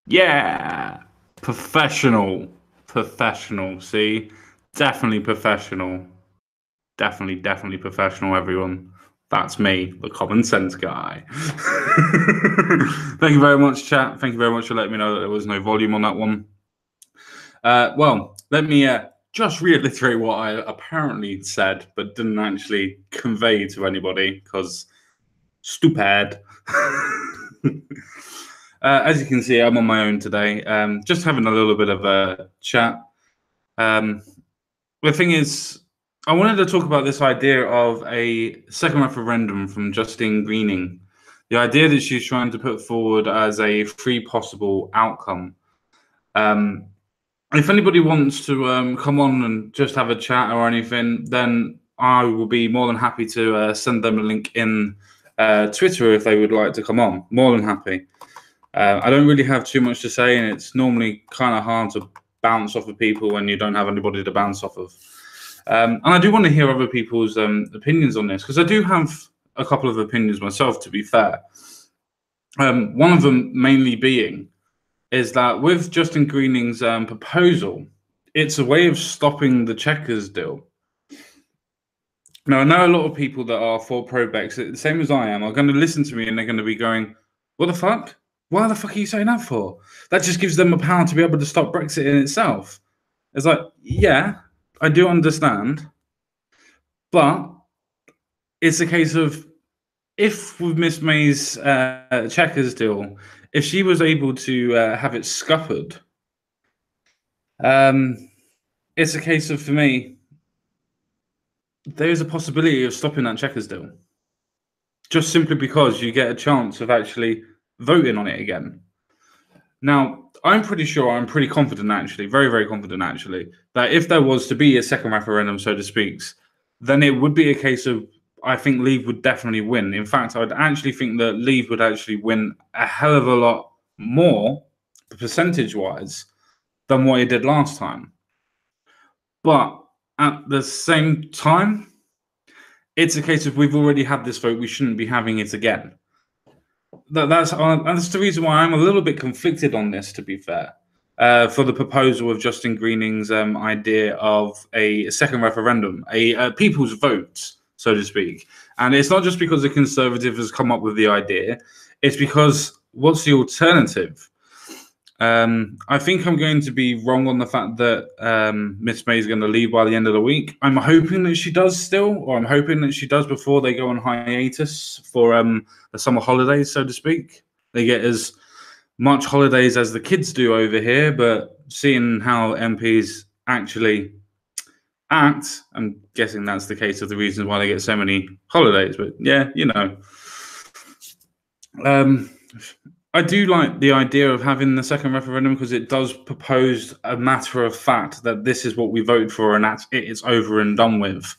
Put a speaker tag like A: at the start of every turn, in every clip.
A: Yeah, professional, professional. See, definitely professional. Definitely professional. Everyone, that's me, the common sense guy. Thank you very much, chat. Thank you very much for letting me know that there was no volume on that one. Well, let me just reiterate what I apparently said, but didn't actually convey to anybody because stupid. As you can see, I'm on my own today, just having a little bit of a chat. The thing is, I wanted to talk about this idea of a second referendum from Justine Greening. The idea that she's trying to put forward as a free possible outcome. If anybody wants to come on and just have a chat or anything, then I will be more than happy to send them a link in Twitter if they would like to come on. More than happy. I don't really have too much to say, and it's normally kind of hard to bounce off of people when you don't have anybody to bounce off of. And I do want to hear other people's opinions on this, because I do have a couple of opinions myself, to be fair. One of them mainly being is that with Justine Greening's proposal, it's a way of stopping the Chequers deal. Now, I know a lot of people that are for pro-Brexit, the same as I am, are going to listen to me and they're going to be going, what the fuck? Why the fuck are you saying that for? That just gives them a power to be able to stop Brexit in itself. It's like, yeah, I do understand. But it's a case of, if with Miss May's Chequers deal, if she was able to have it scuppered, it's a case of, for me, there's a possibility of stopping that Chequers deal. Just simply because you get a chance of actually voting on it again. Now, I'm pretty confident actually, very confident actually, that if there was to be a second referendum, so to speak, then it would be a case of, I think Leave would definitely win. In fact, I'd actually think that Leave would actually win a hell of a lot more, percentage-wise, than what it did last time. But at the same time, it's a case of, we've already had this vote, we shouldn't be having it again. That's the reason why I'm a little bit conflicted on this, to be fair, for the proposal of Justine Greening's idea of a second referendum, a people's vote, so to speak. And it's not just because the Conservative has come up with the idea, it's because, what's the alternative? I think I'm going to be wrong on the fact that Miss May is going to leave by the end of the week. I'm hoping that she does still, or I'm hoping that she does before they go on hiatus for the summer holidays, so to speak. They get as much holidays as the kids do over here, but seeing how MPs actually act, I'm guessing that's the case of the reasons why they get so many holidays. But yeah, you know. I do like the idea of having the second referendum, because it does propose a matter of fact that this is what we voted for and it's over and done with.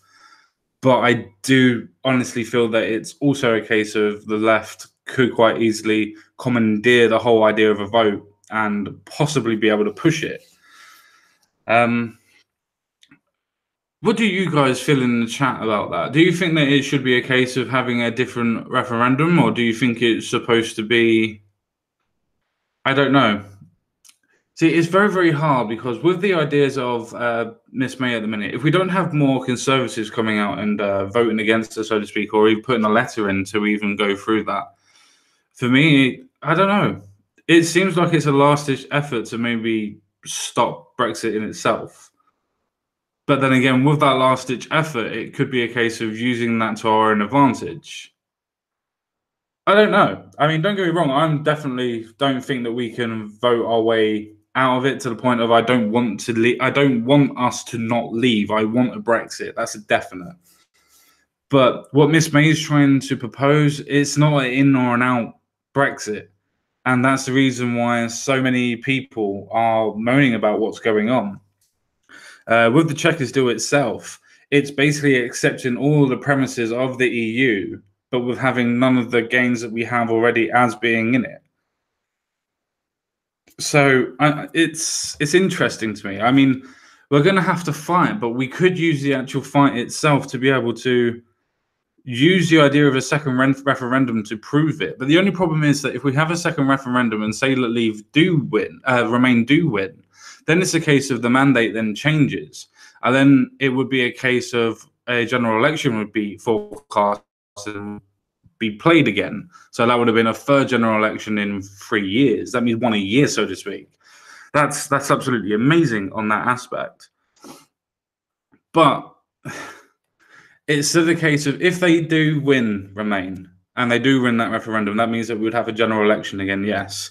A: But I do honestly feel that it's also a case of the left could quite easily commandeer the whole idea of a vote and possibly be able to push it. What do you guys feel in the chat about that? Do you think that it should be a case of having a different referendum, or do you think it's supposed to be... I don't know. See, it's very hard, because with the ideas of Miss May at the minute, if we don't have more Conservatives coming out and voting against her, so to speak, or even putting a letter in to even go through that, for me, I don't know. It seems like it's a last-ditch effort to maybe stop Brexit in itself. But then again, with that last-ditch effort, it could be a case of using that to our own advantage. I don't know. I mean, don't get me wrong. I definitely don't think that we can vote our way out of it to the point of, I don't want to leave. I don't want us to not leave. I want a Brexit. That's a definite. But what Miss May is trying to propose, it's not an in or an out Brexit. And that's the reason why so many people are moaning about what's going on. With the Chequers deal itself, it's basically accepting all the premises of the EU, but with having none of the gains that we have already as being in it. So it's interesting to me. I mean, we're going to have to fight, but we could use the actual fight itself to be able to, use the idea of a second referendum to prove it. But the only problem is that if we have a second referendum and say that Leave do win, Remain do win, then it's a case of the mandate then changes. And then it would be a case of a general election would be forecast and be played again. So that would have been a third general election in 3 years. That means one a year, so to speak. That's absolutely amazing on that aspect. But it's still the case of if they do win Remain and they do win that referendum, that means that we would have a general election again, yes.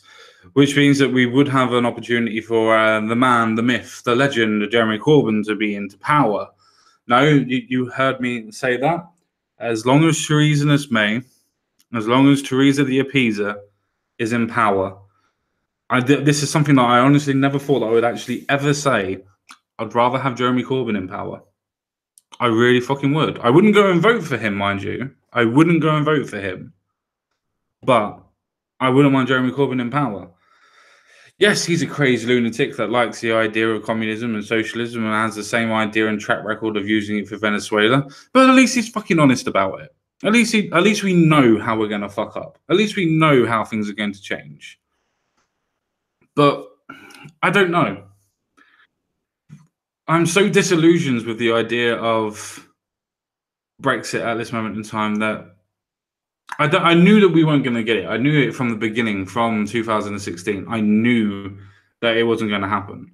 A: Which means that we would have an opportunity for the man, the myth, the legend, Jeremy Corbyn to be into power. Now, you heard me say that. As long as Theresa May, as long as Theresa the Appeaser is in power, this is something that I honestly never thought that I would actually ever say. I'd rather have Jeremy Corbyn in power. I really fucking would. I wouldn't go and vote for him, mind you. I wouldn't go and vote for him. But I wouldn't want Jeremy Corbyn in power. Yes, he's a crazy lunatic that likes the idea of communism and socialism and has the same idea and track record of using it for Venezuela. But at least he's fucking honest about it. At least we know how we're going to fuck up. At least we know how things are going to change. But I don't know. I'm so disillusioned with the idea of Brexit at this moment in time that I knew that we weren't going to get it. I knew it from the beginning, from 2016. I knew that it wasn't going to happen.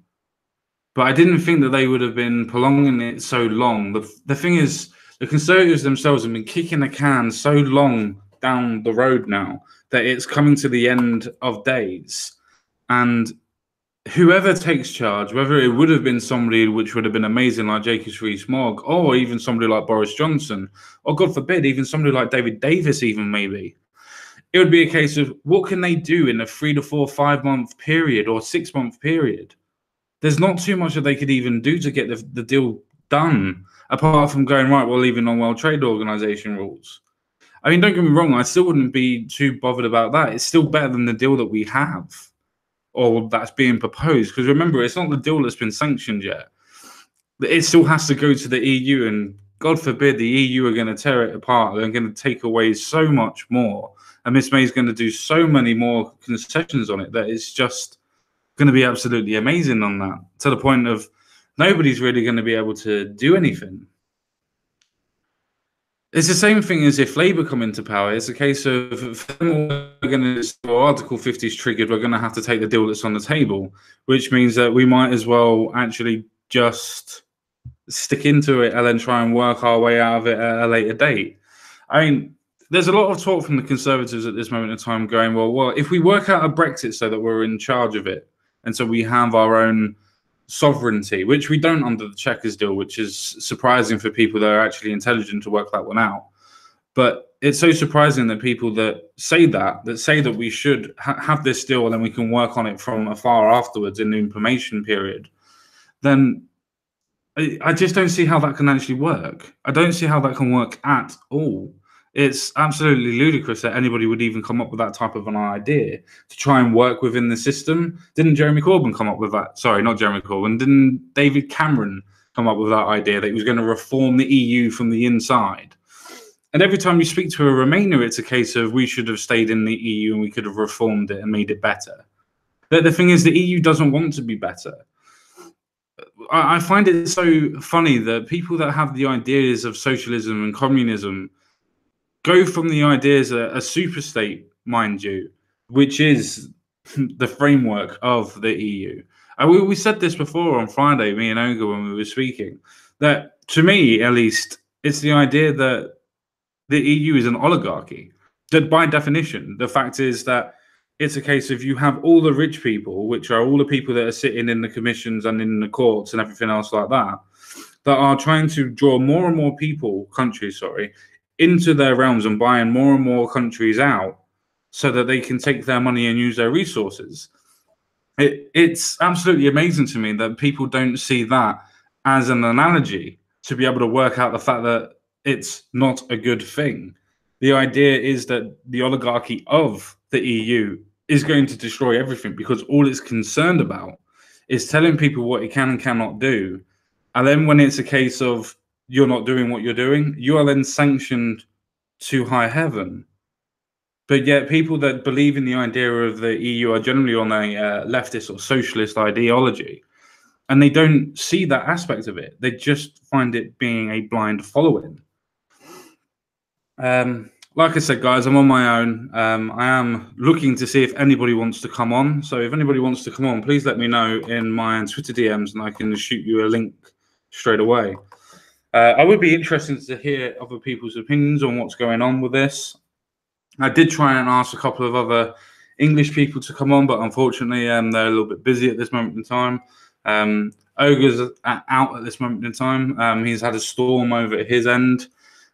A: But I didn't think that they would have been prolonging it so long. The thing is, the Conservatives themselves have been kicking the can so long down the road now that it's coming to the end of days. And whoever takes charge, whether it would have been somebody which would have been amazing like Jacob Rees-Mogg, or even somebody like Boris Johnson, or God forbid, even somebody like David Davis, even maybe, it would be a case of what can they do in a 3 to 4, 5 month period or 6 month period? There's not too much that they could even do to get the deal done, apart from going, right, we're leaving on World Trade Organization rules. I mean, don't get me wrong, I still wouldn't be too bothered about that. It's still better than the deal that we have, or that's being proposed. Because remember, it's not the deal that's been sanctioned yet. It still has to go to the EU, and God forbid the EU are going to tear it apart. They're going to take away so much more. And Miss May's going to do so many more concessions on it that it's just going to be absolutely amazing on that, to the point of nobody's really going to be able to do anything. It's the same thing as if Labour come into power. It's a case of, we're going to, Article 50 is triggered, we're going to have to take the deal that's on the table, which means that we might as well actually just stick into it and then try and work our way out of it at a later date. I mean, there's a lot of talk from the Conservatives at this moment in time going, well, if we work out a Brexit so that we're in charge of it, and so we have our own sovereignty, which we don't under the Chequers deal, which is surprising for people that are actually intelligent to work that one out. But it's so surprising that people that say that we should have this deal and then we can work on it from afar afterwards in the implementation period, then I just don't see how that can actually work. I don't see how that can work at all. It's absolutely ludicrous that anybody would even come up with that type of an idea to try and work within the system. Didn't Jeremy Corbyn come up with that? Sorry, not Jeremy Corbyn. Didn't David Cameron come up with that idea that he was going to reform the EU from the inside? And every time you speak to a Remainer, it's a case of we should have stayed in the EU and we could have reformed it and made it better. But the thing is, the EU doesn't want to be better. I find it so funny that people that have the ideas of socialism and communism go from the ideas a super state, mind you, which is the framework of the EU. And we said this before on Friday, me and Olga, when we were speaking, that to me, at least, it's the idea that the EU is an oligarchy. That by definition, the fact is that it's a case of you have all the rich people, which are all the people that are sitting in the commissions and in the courts and everything else like that, that are trying to draw more and more countries, into their realms and buying more and more countries out so that they can take their money and use their resources. It's absolutely amazing to me that people don't see that as an analogy to be able to work out the fact that it's not a good thing. The idea is that the oligarchy of the EU is going to destroy everything because all it's concerned about is telling people what it can and cannot do. And then when it's a case of you're not doing what you're doing, you are then sanctioned to high heaven. But yet people that believe in the idea of the EU are generally on a leftist or socialist ideology, and they don't see that aspect of it. They just find it being a blind following. Like I said, guys, I'm on my own. I am looking to see if anybody wants to come on. So if anybody wants to come on, please let me know in my Twitter DMs and I can shoot you a link straight away. I would be interested to hear other people's opinions on what's going on with this. I did try and ask a couple of other English people to come on, but unfortunately they're a little bit busy at this moment in time. Ogre's out at this moment in time. He's had a storm over at his end.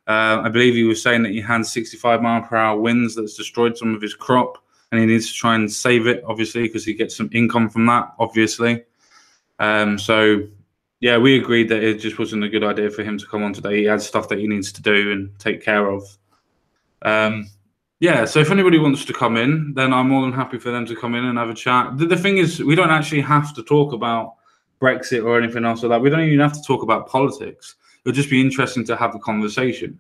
A: I believe he was saying that he had 65-mile-per-hour winds that's destroyed some of his crop, and he needs to try and save it, obviously, because he gets some income from that, obviously. So, yeah, we agreed that it just wasn't a good idea for him to come on today. He had stuff that he needs to do and take care of. Yeah, so if anybody wants to come in, then I'm more than happy for them to come in and have a chat. The thing is, we don't actually have to talk about Brexit or anything else like that. We don't even have to talk about politics. It'll just be interesting to have a conversation.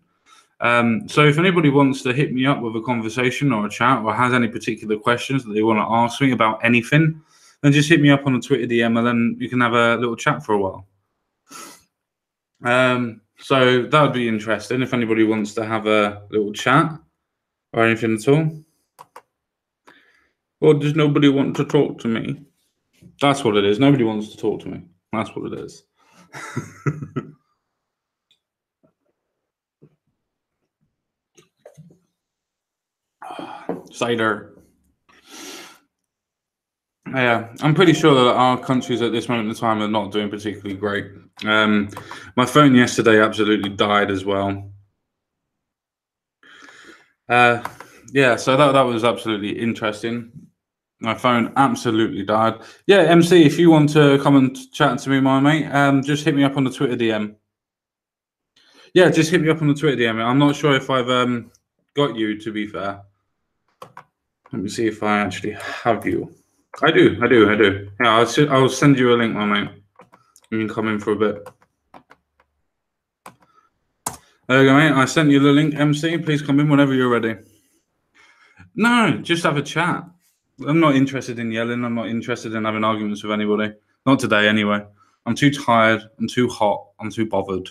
A: So if anybody wants to hit me up with a conversation or a chat or has any particular questions that they want to ask me about anything, then just hit me up on the Twitter DM and then you can have a little chat for a while. So that would be interesting if anybody wants to have a little chat or anything at all. Or does nobody want to talk to me? That's what it is. Nobody wants to talk to me. That's what it is. Cider. Yeah, I'm pretty sure that our countries at this moment in time are not doing particularly great. My phone yesterday absolutely died as well. Yeah, so that was absolutely interesting. My phone absolutely died. Yeah, MC, if you want to come and chat to me, my mate, just hit me up on the Twitter DM. Yeah, just hit me up on the Twitter DM. I'm not sure if I've got you, to be fair. Let me see if I actually have you. I do. Yeah, I'll send you a link, my mate. You can come in for a bit. There you go, mate. I sent you the link, MC. Please come in whenever you're ready. No, just have a chat. I'm not interested in yelling. I'm not interested in having arguments with anybody. Not today, anyway. I'm too tired. I'm too hot. I'm too bothered.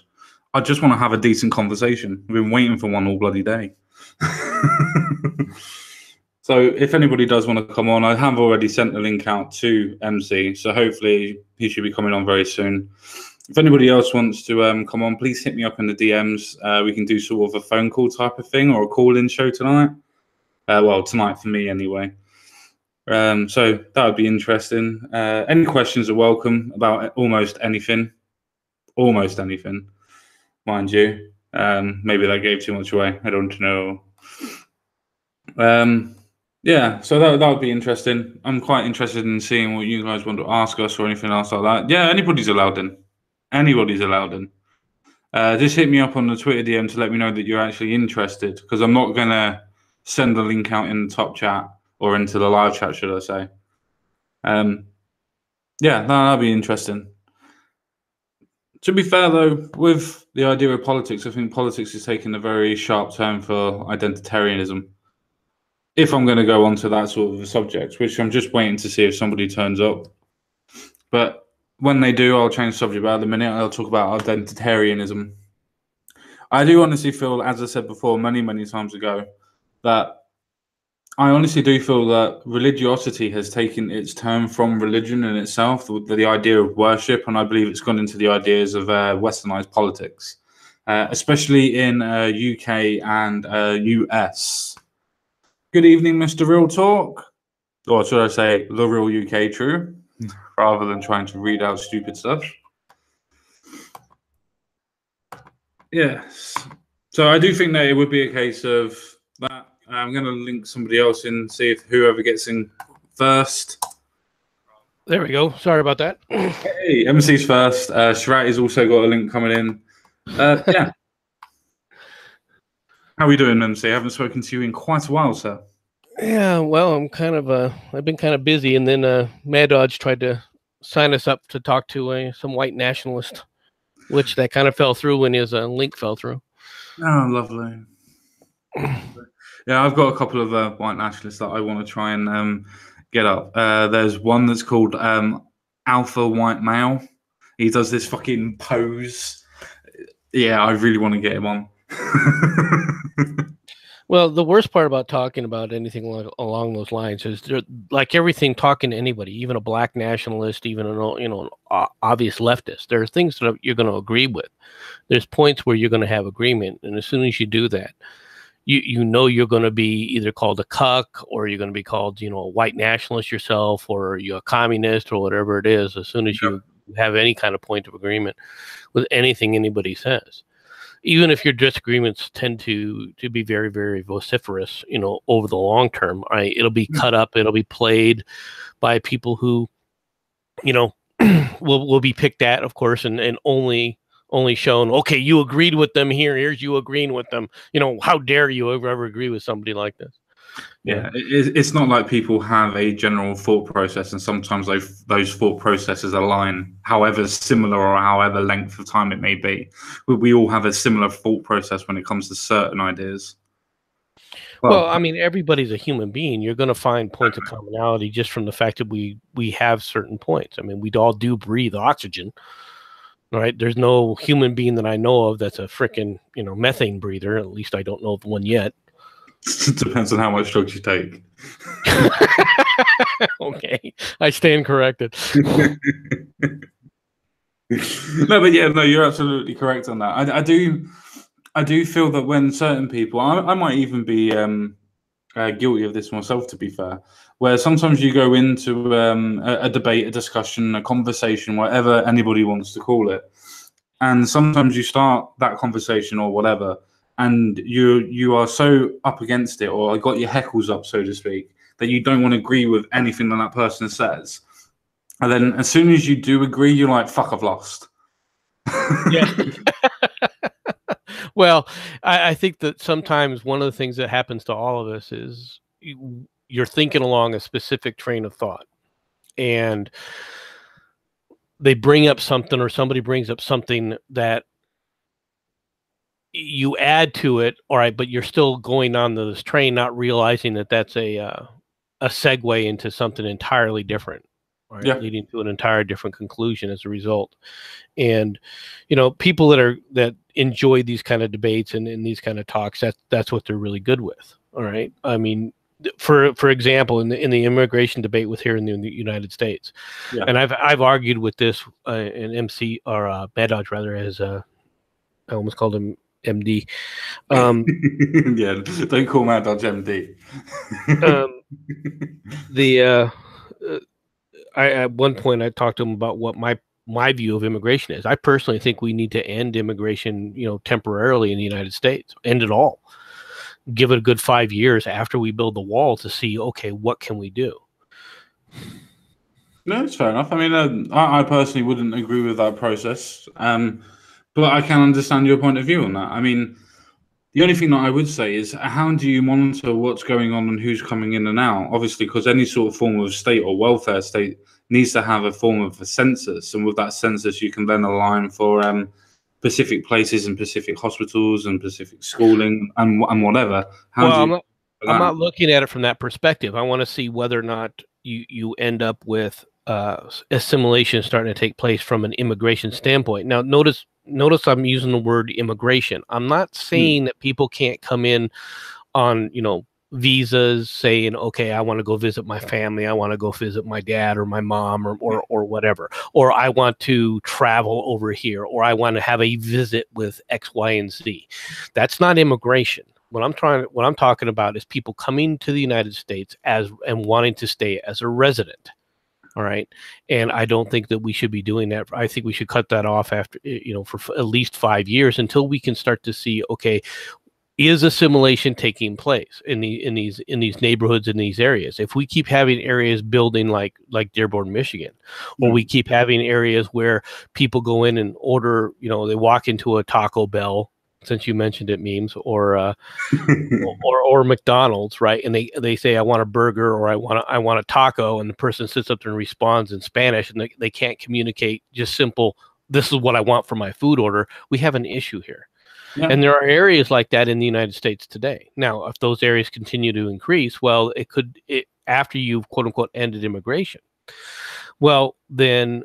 A: I just want to have a decent conversation. I've been waiting for one all bloody day. So if anybody does want to come on, I have already sent the link out to MC. So hopefully he should be coming on very soon. If anybody else wants to come on, please hit me up in the DMs. We can do sort of a phone call type of thing or a call-in show tonight. Well, tonight for me anyway. So that would be interesting. Any questions are welcome about almost anything, mind you. Maybe that gave too much away. I don't know. Yeah, so that would be interesting. I'm quite interested in seeing what you guys want to ask us or anything else like that. Yeah, anybody's allowed in. Just hit me up on the Twitter DM to let me know that you're actually interested, because I'm not going to send the link out in the top chat or into the live chat, should I say. Yeah, that'd be interesting. To be fair, though, with the idea of politics, I think politics is taking a very sharp turn for identitarianism. If I'm going to go on to that sort of a subject, which I'm just waiting to see if somebody turns up. But when they do, I'll change the subject. But at the minute, I'll talk about identitarianism. I do honestly feel, as I said before many, many times ago, that I honestly do feel that religiosity has taken its turn from religion in itself, the idea of worship, and I believe it's gone into the ideas of westernized politics, especially in UK and US. Good evening, Mr. Real Talk. Or should I say, the real UK True, rather than trying to read out stupid stuff. Yes. So I do think that it would be a case of that. I'm going to link somebody else in, see if whoever gets in first.
B: There we go. Sorry about that.
A: Hey, MC's first. Sharat has also got a link coming in. Yeah. How are we doing, MC? I haven't spoken to you in quite a while, sir.
B: Yeah, well, I'm kind of I've been kind of busy, and then Mad Dodge tried to sign us up to talk to some white nationalist, which that kind of fell through when his link fell through.
A: Oh, lovely. Yeah, I've got a couple of white nationalists that I want to try and get up. There's one that's called Alpha White Male. He does this fucking pose. Yeah, I really want to get him on.
B: Well, the worst part about talking about anything along those lines is, like everything, talking to anybody, even a black nationalist, even an obvious leftist. There are things that you're going to agree with. There's points where you're going to have agreement, and as soon as you do that, you know you're going to be either called a cuck, or you're going to be called a white nationalist yourself, or you're a communist, or whatever it is. As soon as you have any kind of point of agreement with anything anybody says, even if your disagreements tend to be very, very vociferous, over the long term, it'll be cut up, it'll be played by people who, will be picked at, of course, and only shown, okay, you agreed with them here's you agreeing with them. How dare you ever agree with somebody like this?
A: Yeah, it's not like people have a general thought process, and sometimes those thought processes align, however similar or however length of time it may be. We all have a similar thought process when it comes to certain ideas.
B: Well, I mean, everybody's a human being. You're going to find points of commonality just from the fact that we have certain points. I mean, we all do breathe oxygen. All right. There's no human being that I know of that's a freaking, methane breather. At least I don't know of one yet.
A: It depends on how much drugs you take.
B: Okay, I stand corrected.
A: No, but yeah, no, you're absolutely correct on that. I do feel that when certain people, I might even be guilty of this myself, to be fair, where sometimes you go into a debate, a discussion, a conversation, whatever anybody wants to call it, and sometimes you start that conversation or whatever, and you are so up against it, or got your heckles up, so to speak, that you don't want to agree with anything that person says. And then as soon as you do agree, you're like, fuck, I've lost.
B: Yeah. Well, I think that sometimes one of the things that happens to all of us is you're thinking along a specific train of thought, and they bring up something, or somebody brings up something that you add to it, all right, but you're still going on this train, not realizing that that's a segue into something entirely different, right? Yeah. Leading to an entire different conclusion as a result. And people that enjoy these kind of debates and these kind of talks, that's what they're really good with. All right. I mean, for example, in the immigration debate here in the United States, yeah. And I've argued with this in MC or Mad Dodge rather, as I almost called him MD.
A: Yeah, don't call Mad Dodge MD.
B: At one point I talked to him about what my view of immigration is. I personally think we need to end immigration, temporarily in the United States. End it all. Give it a good 5 years after we build the wall to see, okay, what can we do?
A: No, it's fair enough. I mean, I personally wouldn't agree with that process, but I can understand your point of view on that. I mean, the only thing that I would say is, how do you monitor what's going on and who's coming in and out? Obviously, because any sort of form of state or welfare state needs to have a form of a census, and with that census, you can then align for specific places and specific hospitals and specific schooling and whatever.
B: I'm not looking at it from that perspective. I want to see whether or not you end up with assimilation starting to take place from an immigration standpoint. Now, notice I'm using the word immigration. I'm not saying that people can't come in on, visas saying, okay, I want to go visit my family. I want to go visit my dad or my mom or whatever, or I want to travel over here, or I want to have a visit with X, Y, and Z. That's not immigration. What I'm talking about is people coming to the United States and wanting to stay as a resident. All right. And I don't think that we should be doing that. I think we should cut that off after, for at least 5 years, until we can start to see, okay, is assimilation taking place in these neighborhoods, in these areas? If we keep having areas building like Dearborn, Michigan, or we keep having areas where people go in and order, they walk into a Taco Bell, since you mentioned it, Memes, or McDonald's, right? And they say, I want a burger, or I want a taco, and the person sits up there and responds in Spanish, and they can't communicate just simple, this is what I want for my food order. We have an issue here. And there are areas like that in the United States today. Now, if those areas continue to increase, well, after you've quote unquote ended immigration, well, then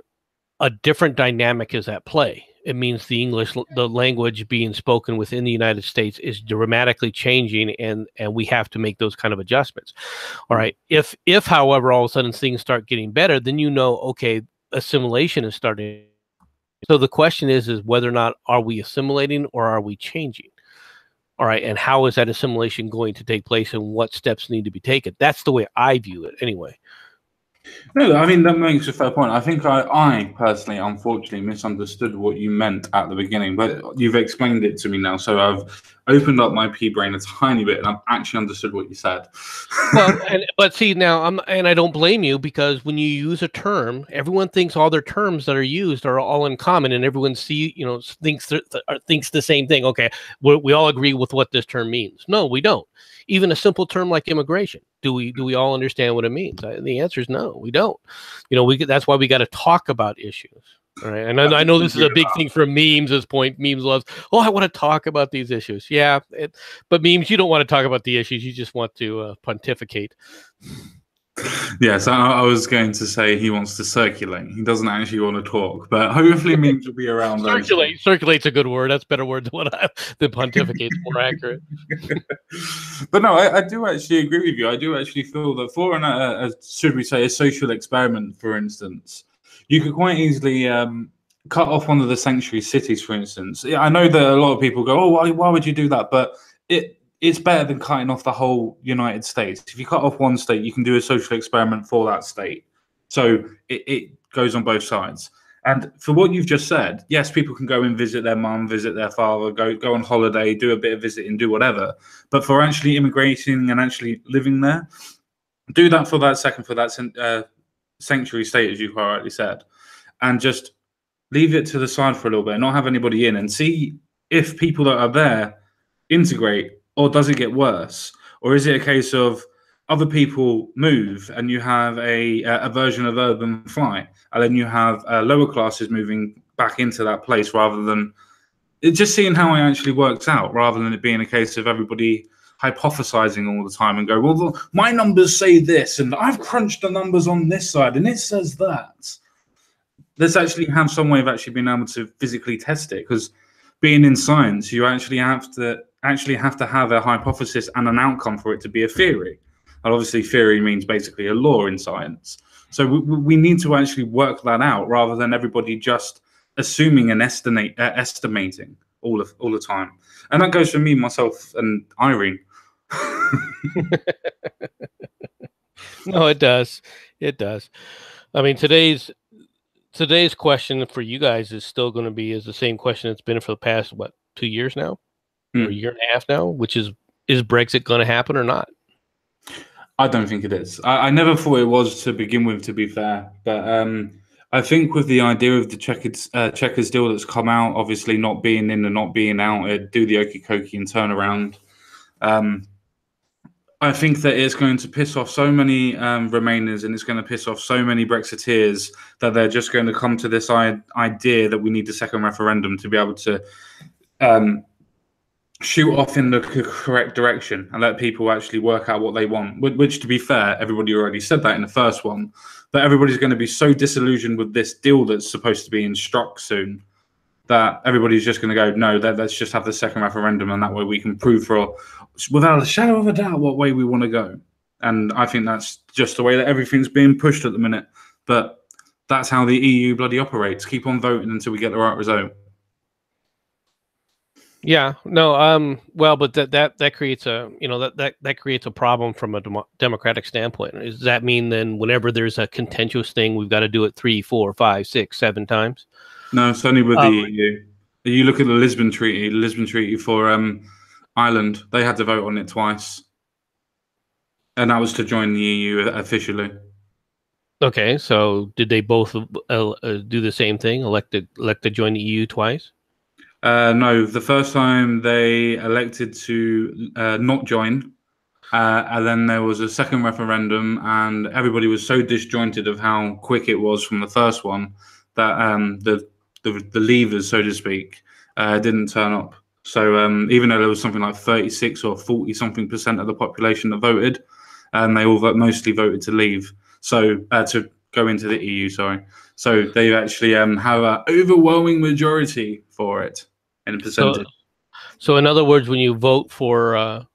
B: a different dynamic is at play. It means the language being spoken within the United States is dramatically changing, and we have to make those kind of adjustments. All right. If however, all of a sudden things start getting better, then okay, assimilation is starting. So the question is whether or not are we assimilating or are we changing? All right. And how is that assimilation going to take place, and what steps need to be taken? That's the way I view it anyway.
A: No, I mean, that makes a fair point. I think I personally, unfortunately, misunderstood what you meant at the beginning, but you've explained it to me now. So I've opened up my pea brain a tiny bit, and I've actually understood what you said.
B: Well, but see, now I don't blame you, because when you use a term, everyone thinks all their terms that are used are all in common, and everyone thinks the same thing. Okay, we all agree with what this term means. No, we don't. Even a simple term like immigration, do we all understand what it means? The answer is no, we don't. That's why we got to talk about issues. All right. And I know this is a big thing for memes. This point, memes loves, I want to talk about these issues. Yeah, but memes, you don't want to talk about the issues. You just want to pontificate.
A: Yes, I was going to say he wants to circulate. He doesn't actually want to talk, but hopefully memes will be around.
B: Circulate's a good word. That's a better word than pontificate's more accurate.
A: But no, I do actually agree with you. I do actually feel that for should we say, a social experiment, for instance, you could quite easily cut off one of the sanctuary cities, for instance. I know that a lot of people go, why would you do that? But it's better than cutting off the whole United States. If you cut off one state, you can do a social experiment for that state. So it goes on both sides. And for what you've just said, yes, people can go and visit their mum, visit their father, go on holiday, do a bit of visiting, do whatever. But for actually immigrating and actually living there, do that for that sanctuary state, as you quite rightly said, and just leave it to the side for a little bit, not have anybody in, and see if people that are there integrate, or does it get worse? Or is it a case of other people move and you have a version of urban flight, and then you have lower classes moving back into that place, rather than just seeing how it actually works out, rather than it being a case of everybody hypothesizing all the time and go, well, my numbers say this, and I've crunched the numbers on this side, and it says that. Let's actually have some way of actually being able to physically test it, because being in science, you actually have to have a hypothesis and an outcome for it to be a theory. And obviously, theory means basically a law in science. So we need to actually work that out, rather than everybody just assuming and estimating all the time. And that goes for me, myself, and Irene.
B: No, it does. It does. I mean, today's question for you guys is still going to be the same question it's been for the past 2 years now, or a year and a half now, which is Brexit going to happen or not?
A: I don't think it is. I never thought it was to begin with, to be fair. But I think with the idea of the Chequers deal that's come out, obviously not being in and not being out, do the okie dokie and turn around. I think that it's going to piss off so many Remainers, and it's going to piss off so many Brexiteers, that they're just going to come to this idea that we need a second referendum to be able to shoot off in the correct direction and let people actually work out what they want. Which, to be fair, everybody already said that in the first one. But everybody's going to be so disillusioned with this deal that's supposed to be instruct soon, that everybody's just going to go, no, let's just have the second referendum, and that way we can prove without a shadow of a doubt what way we want to go. And I think that's just the way that everything's being pushed at the minute. But that's how the EU bloody operates. Keep on voting until we get the right result.
B: Yeah, no, well, but that creates that creates a problem from a democratic standpoint. Does that mean then whenever there's a contentious thing, we've got to do it 3, 4, 5, 6, 7 times?
A: No, it's only with the EU. You look at the Lisbon Treaty for Ireland, they had to vote on it twice. And that was to join the EU officially.
B: Okay, so did they both do the same thing, elect to join the EU twice?
A: No, the first time they elected to not join, and then there was a second referendum, and everybody was so disjointed of how quick it was from the first one that the leavers, so to speak, didn't turn up. So even though there was something like 36 or 40 something % of the population that voted, they all mostly voted to leave. So to go into the EU, sorry. So they actually have an overwhelming majority for it in percentage.
B: So in other words, when you vote for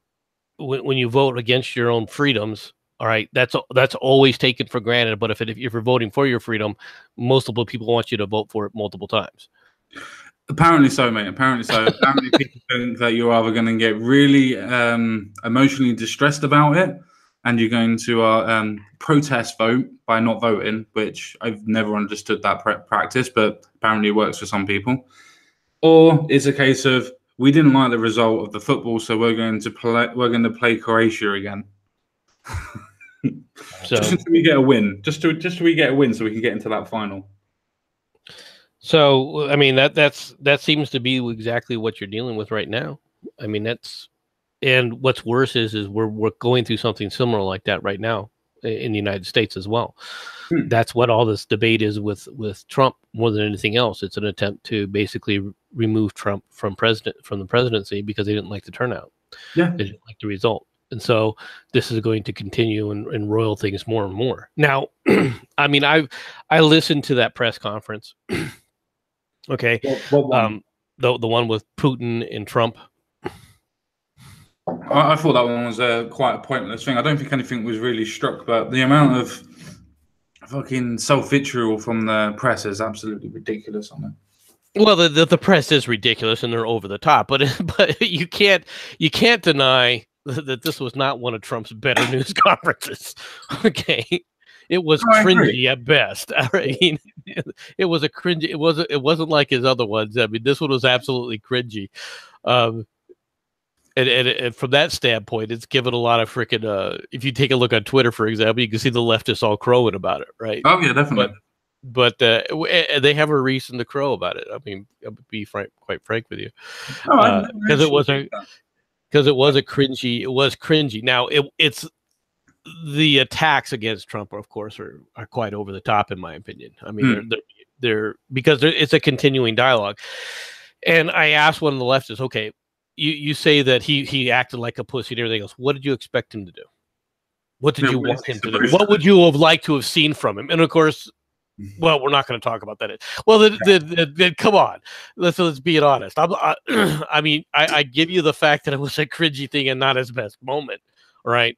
B: when you vote against your own freedoms, all right, that's always taken for granted. But if you're voting for your freedom, multiple people want you to vote for it multiple times.
A: Apparently so, mate. Apparently so. Apparently people think that you're either going to get really emotionally distressed about it, and you're going to protest vote by not voting, which I've never understood that practice, but apparently it works for some people. Or it's a case of, we didn't like the result of the football, so we're going to play Croatia again. Just until we get a win. Just till we get a win, so we can get into that final.
B: So I mean that seems to be exactly what you're dealing with right now. I mean and what's worse is we're going through something similar like that right now in the United States as well. That's what all this debate is with Trump more than anything else. It's an attempt to basically remove Trump from the presidency because they didn't like the turnout.
A: Yeah,
B: they didn't like the result. And so this is going to continue and roil things more and more. Now, I mean, I listened to that press conference. Okay.
A: What one?
B: The one with Putin and Trump.
A: I thought that one was quite a pointless thing. I don't think anything was really struck, but the amount of fucking self-vitriol from the press is absolutely ridiculous on it.
B: Well, the press is ridiculous and they're over the top, but you can't deny that this was not one of Trump's better news conferences. Okay. It was cringy at best. I mean, it was a cringy. It wasn't like his other ones. I mean, this one was absolutely cringy. And from that standpoint, it's given a lot of freaking. If you take a look on Twitter, for example, you can see the leftists all crowing about it, right?
A: Oh yeah, definitely.
B: But they have a reason to crow about it. I mean, I'll be quite frank with you, because it was a cringy. It was cringy. Now it's. The attacks against Trump, of course, are quite over the top, in my opinion. I mean, they're because it's a continuing dialogue. And I asked one of the leftists, okay, you say that he acted like a pussy and everything else. What did you expect him to do? What did you want him to do? What would you have liked to have seen from him? And of course, well, we're not going to talk about that. Well, then come on, let's be honest. I mean, I give you the fact that it was a cringy thing and not his best moment, right?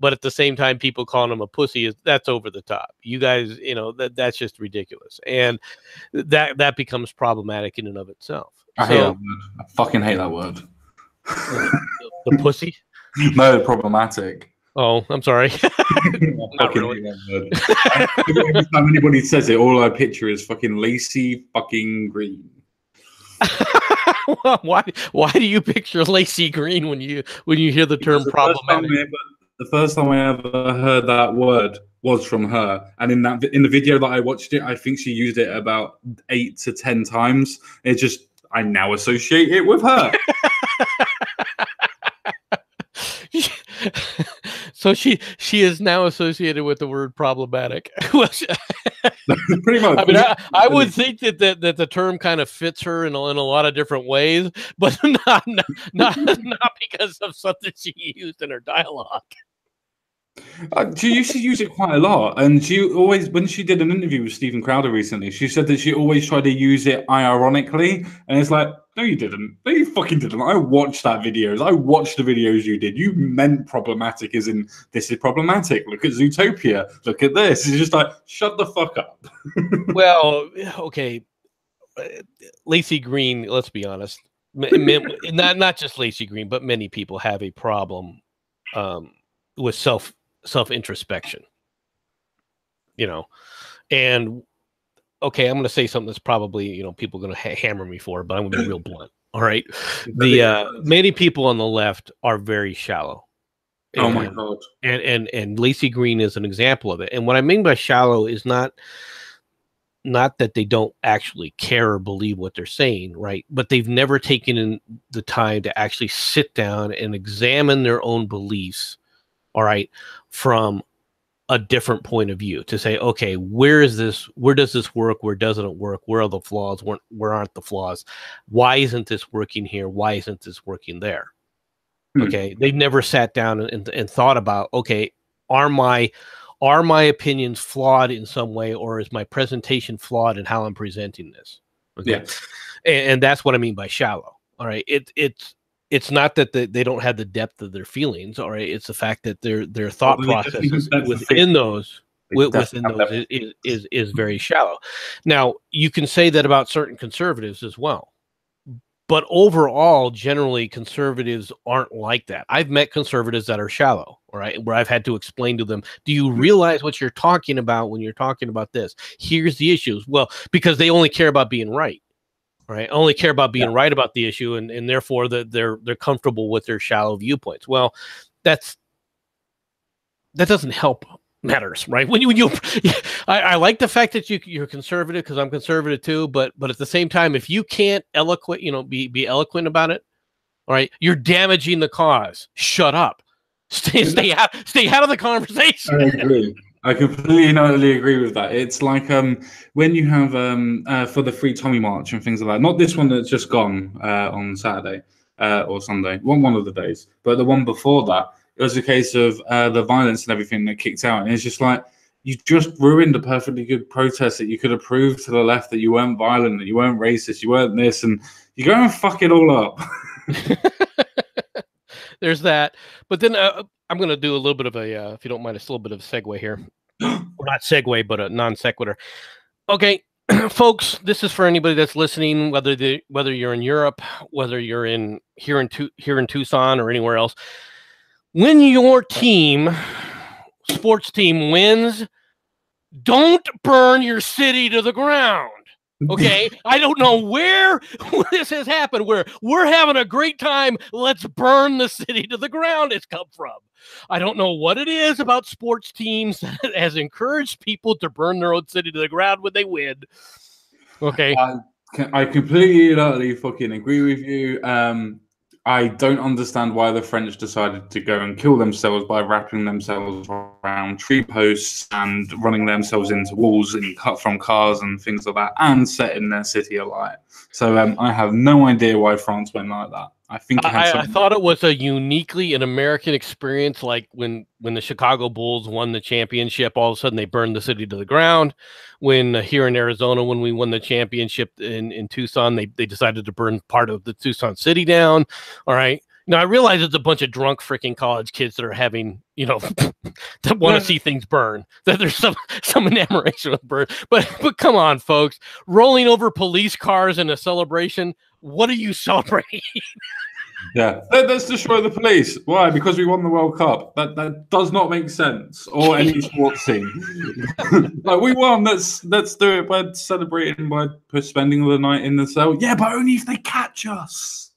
B: But at the same time, people calling him a pussy that's over the top. You guys, that's just ridiculous, and that becomes problematic in and of itself.
A: I hate that word. I fucking hate that word.
B: The pussy?
A: No, problematic.
B: Oh, I'm sorry.
A: Not really. Every time anybody says it, all I picture is fucking Lacey fucking Green.
B: Why do you picture Lacey Green when you hear the term problematic?
A: The first time I ever heard that word was from her, and in the video that I watched it, I think she used it about 8 to 10 times. I now associate it with her.
B: So she is now associated with the word problematic.
A: Pretty much.
B: I mean, I would think that the term kind of fits her in a lot of different ways, but not because of something she used in her dialogue.
A: She used to use it quite a lot, and she always, when she did an interview with Steven Crowder recently, she said that she always tried to use it ironically, and it's like, no, you didn't. No, you fucking didn't. I watched that videos. I watched the videos you did. You meant problematic as in, this is problematic. Look at Zootopia. Look at this. It's just like, shut the fuck up.
B: Well, okay. Lacey Green, let's be honest. Not just Lacey Green, but many people have a problem with self-introspection, and okay, I'm going to say something that's probably, people are going to hammer me for, but I'm going to be real blunt. All right. Many people on the left are very shallow.
A: Oh my God.
B: And Lacey Green is an example of it. And what I mean by shallow is not that they don't actually care or believe what they're saying, right? But they've never taken in the time to actually sit down and examine their own beliefs, all right, from a different point of view to say, okay, where does this work? Where doesn't it work? Where are the flaws? Where aren't the flaws? Why isn't this working here? Why isn't this working there? Okay. They've never sat down and thought about, okay, are my opinions flawed in some way, or is my presentation flawed in how I'm presenting this? Okay. Yeah. And that's what I mean by shallow. All right. It's not that they don't have the depth of their feelings. All right. It's the fact that their thought processes within those is very shallow. Now, you can say that about certain conservatives as well. But overall, generally, conservatives aren't like that. I've met conservatives that are shallow, all right, where I've had to explain to them, do you realize what you're talking about when you're talking about this? Here's the issues. Well, because they only care about being right, right? Only care about being right about the issue, and therefore they're comfortable with their shallow viewpoints. Well, that doesn't help matters, right? When you I like the fact that you're conservative, because I'm conservative too, but at the same time, if you can't be eloquent about it, all right, you're damaging the cause. Shut up. Stay out of the conversation.
A: I agree. I completely agree with that. It's like when you have for the Free Tommy March and things like that. Not this one that's just gone on Saturday or Sunday, one of the days, but the one before that. It was a case of the violence and everything that kicked out. And it's just like, you just ruined a perfectly good protest that you could have proved to the left that you weren't violent, that you weren't racist, you weren't this, and you go and fuck it all up.
B: There's that. But then I'm going to do a little bit of a, if you don't mind, a little bit of a segue here. Or not segue, but a non sequitur. Okay, folks, this is for anybody that's listening, whether you're in Europe, whether you're here in Tucson or anywhere else. When your sports team wins, don't burn your city to the ground. Okay? I don't know where this has happened, where we're having a great time. Let's burn the city to the ground it's come from. I don't know what it is about sports teams that has encouraged people to burn their own city to the ground when they win. Okay?
A: I completely and utterly fucking agree with you. I don't understand why the French decided to go and kill themselves by wrapping themselves around tree posts and running themselves into walls and cut from cars and things like that, and setting their city alight. So I have no idea why France went like that. I think
B: I thought it was a uniquely an American experience, like when the Chicago Bulls won the championship, all of a sudden they burned the city to the ground. When here in Arizona, when we won the championship in Tucson, they decided to burn part of the Tucson city down. All right. Now I realize it's a bunch of drunk freaking college kids that are having, that want to see things burn. That there's some enamoration with burn. But come on, folks, rolling over police cars in a celebration. What are you celebrating?
A: Yeah, let's destroy the police. Why? Because we won the World Cup. That does not make sense. Or any sports team. Like, we won. Let's do it by celebrating by spending the night in the cell. Yeah, but only if they catch us.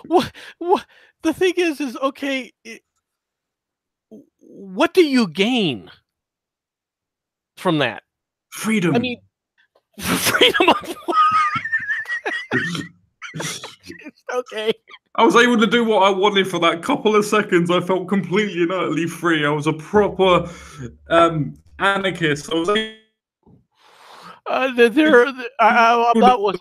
B: What? The thing is okay. What do you gain from that?
A: Freedom.
B: I mean, freedom of what? Okay.
A: I was able to do what I wanted for that couple of seconds. I felt completely and utterly free. I was a proper anarchist. I was
B: I'm not someone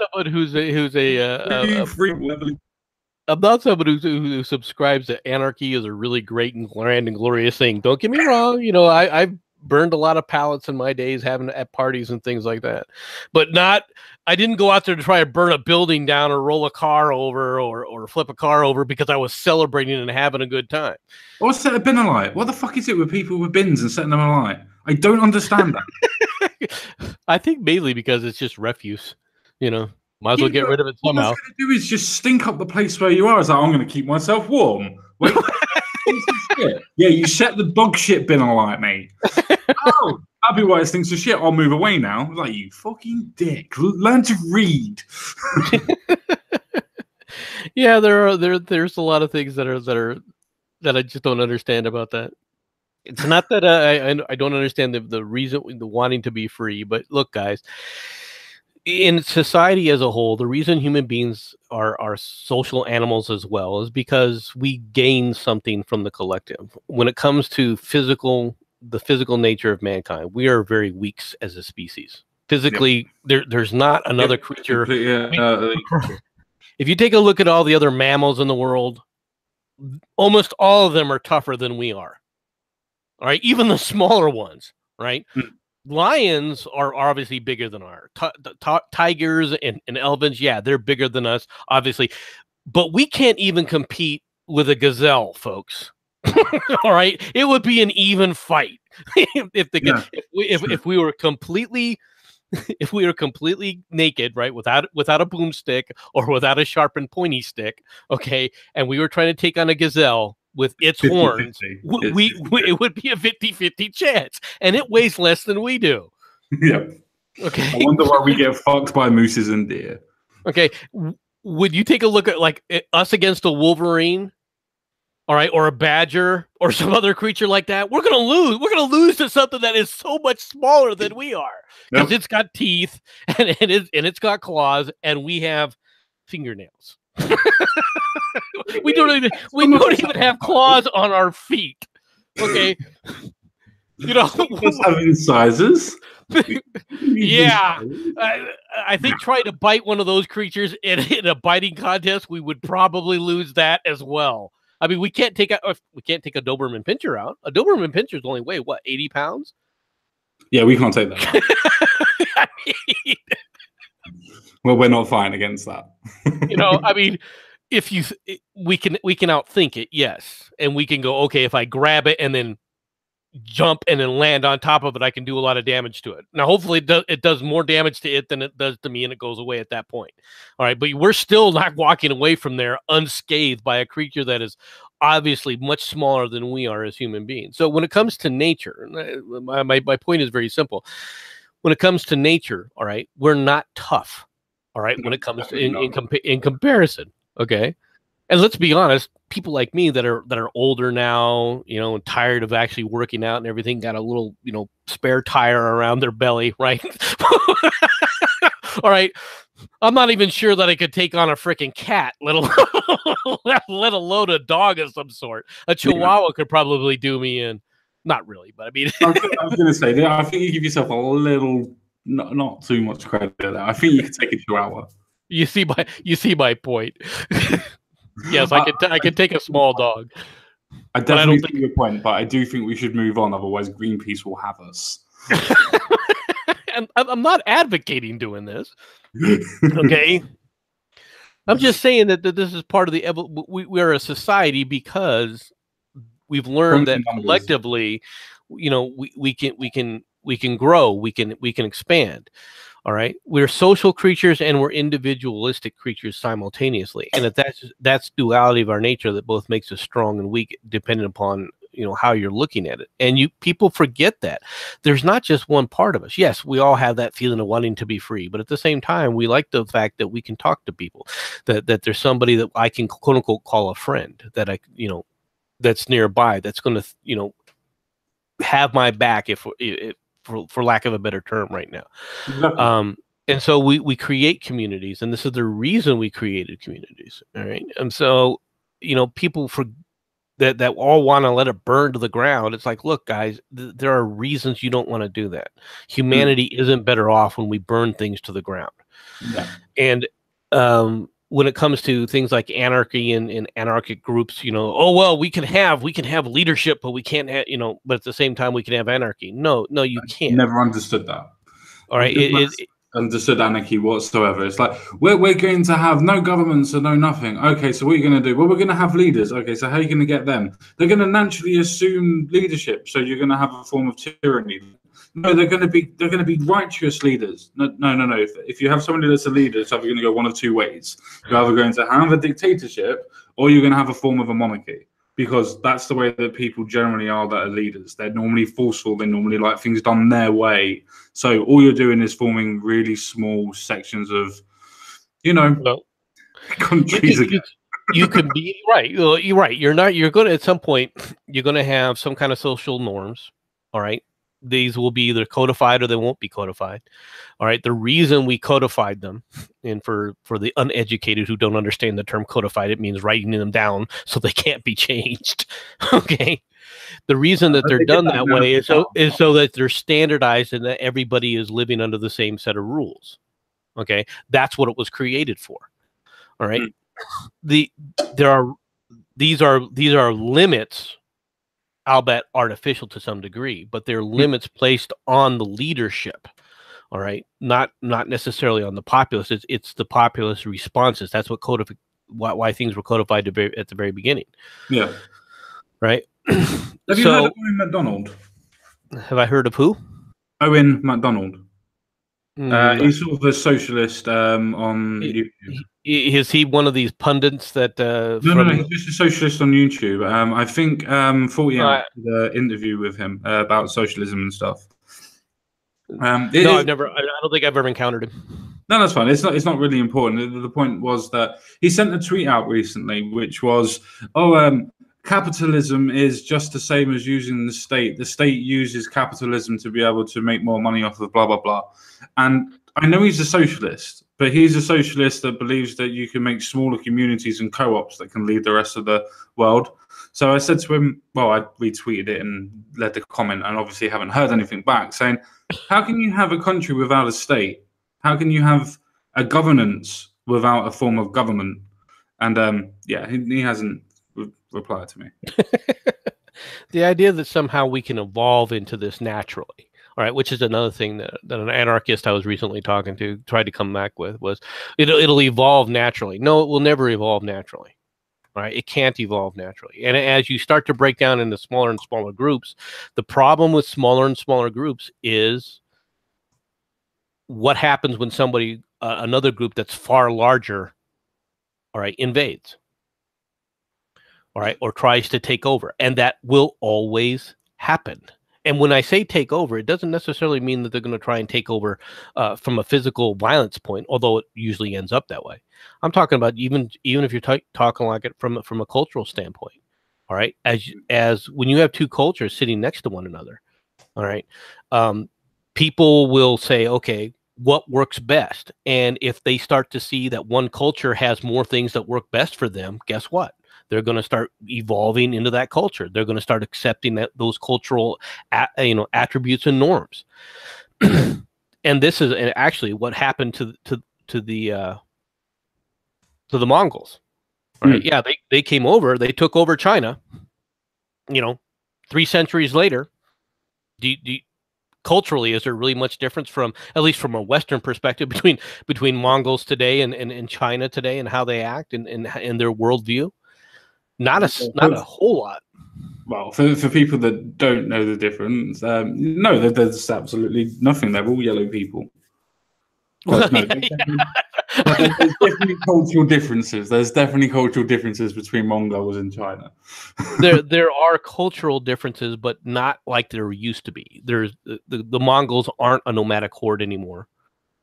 B: I'm not someone who subscribes that anarchy is a really great and grand and glorious thing. Don't get me wrong. I've burned a lot of pallets in my days having at parties and things like that, but I didn't go out there to try to burn a building down or roll a car over or flip a car over because I was celebrating and having a good time.
A: Or set a bin alight. What the fuck is it with people with bins and setting them alight? I don't understand that.
B: I think mainly because it's just refuse, might as well get rid of it somehow.
A: What it's going to do is just stink up the place where you are. It's like, I'm going to keep myself warm. Wait, yeah, you set the dog shit bin alight, mate. Oh, happy why it stinks of shit. I'll move away now. Like, you fucking dick. Learn to read.
B: Yeah, there's a lot of things that I just don't understand about that. It's not that I don't understand the reason, the wanting to be free, but look, guys, in society as a whole, the reason human beings are social animals as well is because we gain something from the collective. When it comes to the physical nature of mankind, we are very weak as a species. Physically, there's not another creature. If you take a look at all the other mammals in the world, almost all of them are tougher than we are. All right, even the smaller ones, right? Lions are obviously bigger than ours. Tigers and elephants, yeah, they're bigger than us, obviously. But we can't even compete with a gazelle, folks. All right, it would be an even fight if we were completely naked, right, without a boomstick or without a sharp and pointy stick, okay, and we were trying to take on a gazelle with its 50, horns, 50. It would be a 50-50 chance, and it weighs less than we do.
A: Yeah.
B: Okay.
A: I wonder why we get fucked by mooses and deer.
B: Okay. Would you take a look at like us against a wolverine? All right, or a badger or some other creature like that? We're gonna lose. We're gonna lose to something that is so much smaller than we are, because it's got teeth and it's got claws, and we have fingernails. we don't even have claws on our feet. Okay, you know,
A: have incisors.
B: Yeah, I think trying to bite one of those creatures in a biting contest, we would probably lose that as well. I mean, we can't take a Doberman Pinscher out. A Doberman Pinscher is only weigh what, 80 pounds?
A: Yeah, we can't take that.
B: I mean,
A: well, we're not fine against that.
B: You know, I mean, we can outthink it, yes, and we can go, okay, if I grab it and then jump and then land on top of it, I can do a lot of damage to it. Now, hopefully it does more damage to it than it does to me, and it goes away at that point. All right, but we're still not walking away from there unscathed by a creature that is obviously much smaller than we are as human beings. So when it comes to nature, my point is very simple. When it comes to nature, all right, we're not tough. All right, when it comes to in comparison, okay. And let's be honest, people like me that are older now, you know, and tired of actually working out and everything, got a little, you know, spare tire around their belly, right? All right. I'm not even sure that I could take on a freaking cat, let alone a dog of some sort. A Chihuahua could probably do me in. Not really, but I mean,
A: I was going to say, I think you give yourself a little, not too much credit there. I think you could take a Chihuahua.
B: You see my point. Yes, I can take a small dog.
A: I definitely see your point, but I do think we should move on. Otherwise, Greenpeace will have us.
B: And I'm not advocating doing this. Okay, I'm just saying that this is part of the we are a society because we've learned that collectively, you know, we can grow, we can expand. All right, we're social creatures and we're individualistic creatures simultaneously, and that's duality of our nature that both makes us strong and weak, depending upon, you know, how you're looking at it. And people forget that there's not just one part of us. Yes, we all have that feeling of wanting to be free, but at the same time, we like the fact that we can talk to people, that there's somebody that I can quote unquote call a friend, that I, you know, that's nearby, that's going to, you know, have my back if for lack of a better term right now. Exactly. And so we create communities, and this is the reason we created communities. All right. And so, you know, people that all want to let it burn to the ground. It's like, look, guys, there are reasons you don't want to do that. Humanity isn't better off when we burn things to the ground. Yeah. And when it comes to things like anarchy and anarchic groups, you know, oh, well, we can have leadership, but we can't have, you know, but at the same time we can have anarchy. No, you can't.
A: Never understood that.
B: All right.
A: Understood anarchy whatsoever. It's like, we're going to have no government, so no nothing. Okay, so what are you going to do? Well, we're going to have leaders. Okay, so how are you going to get them? They're going to naturally assume leadership, so you're going to have a form of tyranny. No, they're going to be righteous leaders. No. If you have somebody that's a leader, it's either going to go one of two ways. You're either going to have a dictatorship, or you're going to have a form of a monarchy, because that's the way that people generally are that are leaders. They're normally forceful. They normally like things done their way. So all you're doing is forming really small sections of, you know, countries again.
B: You can be right. You're right. You're going to, at some point, you're going to have some kind of social norms. All right. these will be either codified or they won't be codified. All right. The reason we codified them, and for the uneducated who don't understand the term codified, it means writing them down so they can't be changed. Okay. The reason that they're done that way is so that they're standardized and that everybody is living under the same set of rules. Okay. That's what it was created for. All right. These are limits, albeit artificial to some degree, but they're limits placed on the leadership. All right, not necessarily on the populace. It's the populace responses. That's what why things were codified at the very beginning.
A: Yeah.
B: Right.
A: Have you heard of Owen MacDonald?
B: Have I heard of who?
A: Owen MacDonald. He's sort of a socialist on YouTube.
B: Is he one of these pundits that?
A: No, he's just a socialist on YouTube. I think 40 Hours did an interview with him about socialism and stuff.
B: I've never. I don't think I've ever encountered him.
A: No, that's fine. It's not really important. The point was that he sent a tweet out recently, which was, capitalism is just the same as using the state. The state uses capitalism to be able to make more money off of blah, blah, blah. And I know he's a socialist, but he's a socialist that believes that you can make smaller communities and co-ops that can lead the rest of the world. So I said to him, well, I retweeted it and led the comment, and obviously haven't heard anything back, saying, how can you have a country without a state? How can you have a governance without a form of government? And he hasn't replied to me.
B: The idea that somehow we can evolve into this naturally, all right, which is another thing that an anarchist I was recently talking to tried to come back with, was it'll evolve naturally. No, it will never evolve naturally. All right, it can't evolve naturally. And as you start to break down into smaller and smaller groups, the problem with smaller and smaller groups is what happens when somebody, another group that's far larger, all right, invades, all right, or tries to take over. And that will always happen. And when I say take over, it doesn't necessarily mean that they're going to try and take over from a physical violence point, although it usually ends up that way. I'm talking about even if you're talking like it from a cultural standpoint. All right, as when you have two cultures sitting next to one another, all right, people will say, okay, what works best? And if they start to see that one culture has more things that work best for them, guess what? They're going to start evolving into that culture. They're going to start accepting those cultural, attributes and norms. And this is actually what happened to the Mongols. Right? Yeah, they came over. They took over China. 3 centuries later. Culturally, is there really much difference from, at least from a Western perspective, between Mongols today and China today, and how they act and their worldview? Not a whole lot.
A: Well, for people that don't know the difference, no, there's absolutely nothing. They're all yellow people. There's definitely cultural differences. There's definitely cultural differences between Mongols and China.
B: there are cultural differences, but not like there used to be. There's the Mongols aren't a nomadic horde anymore.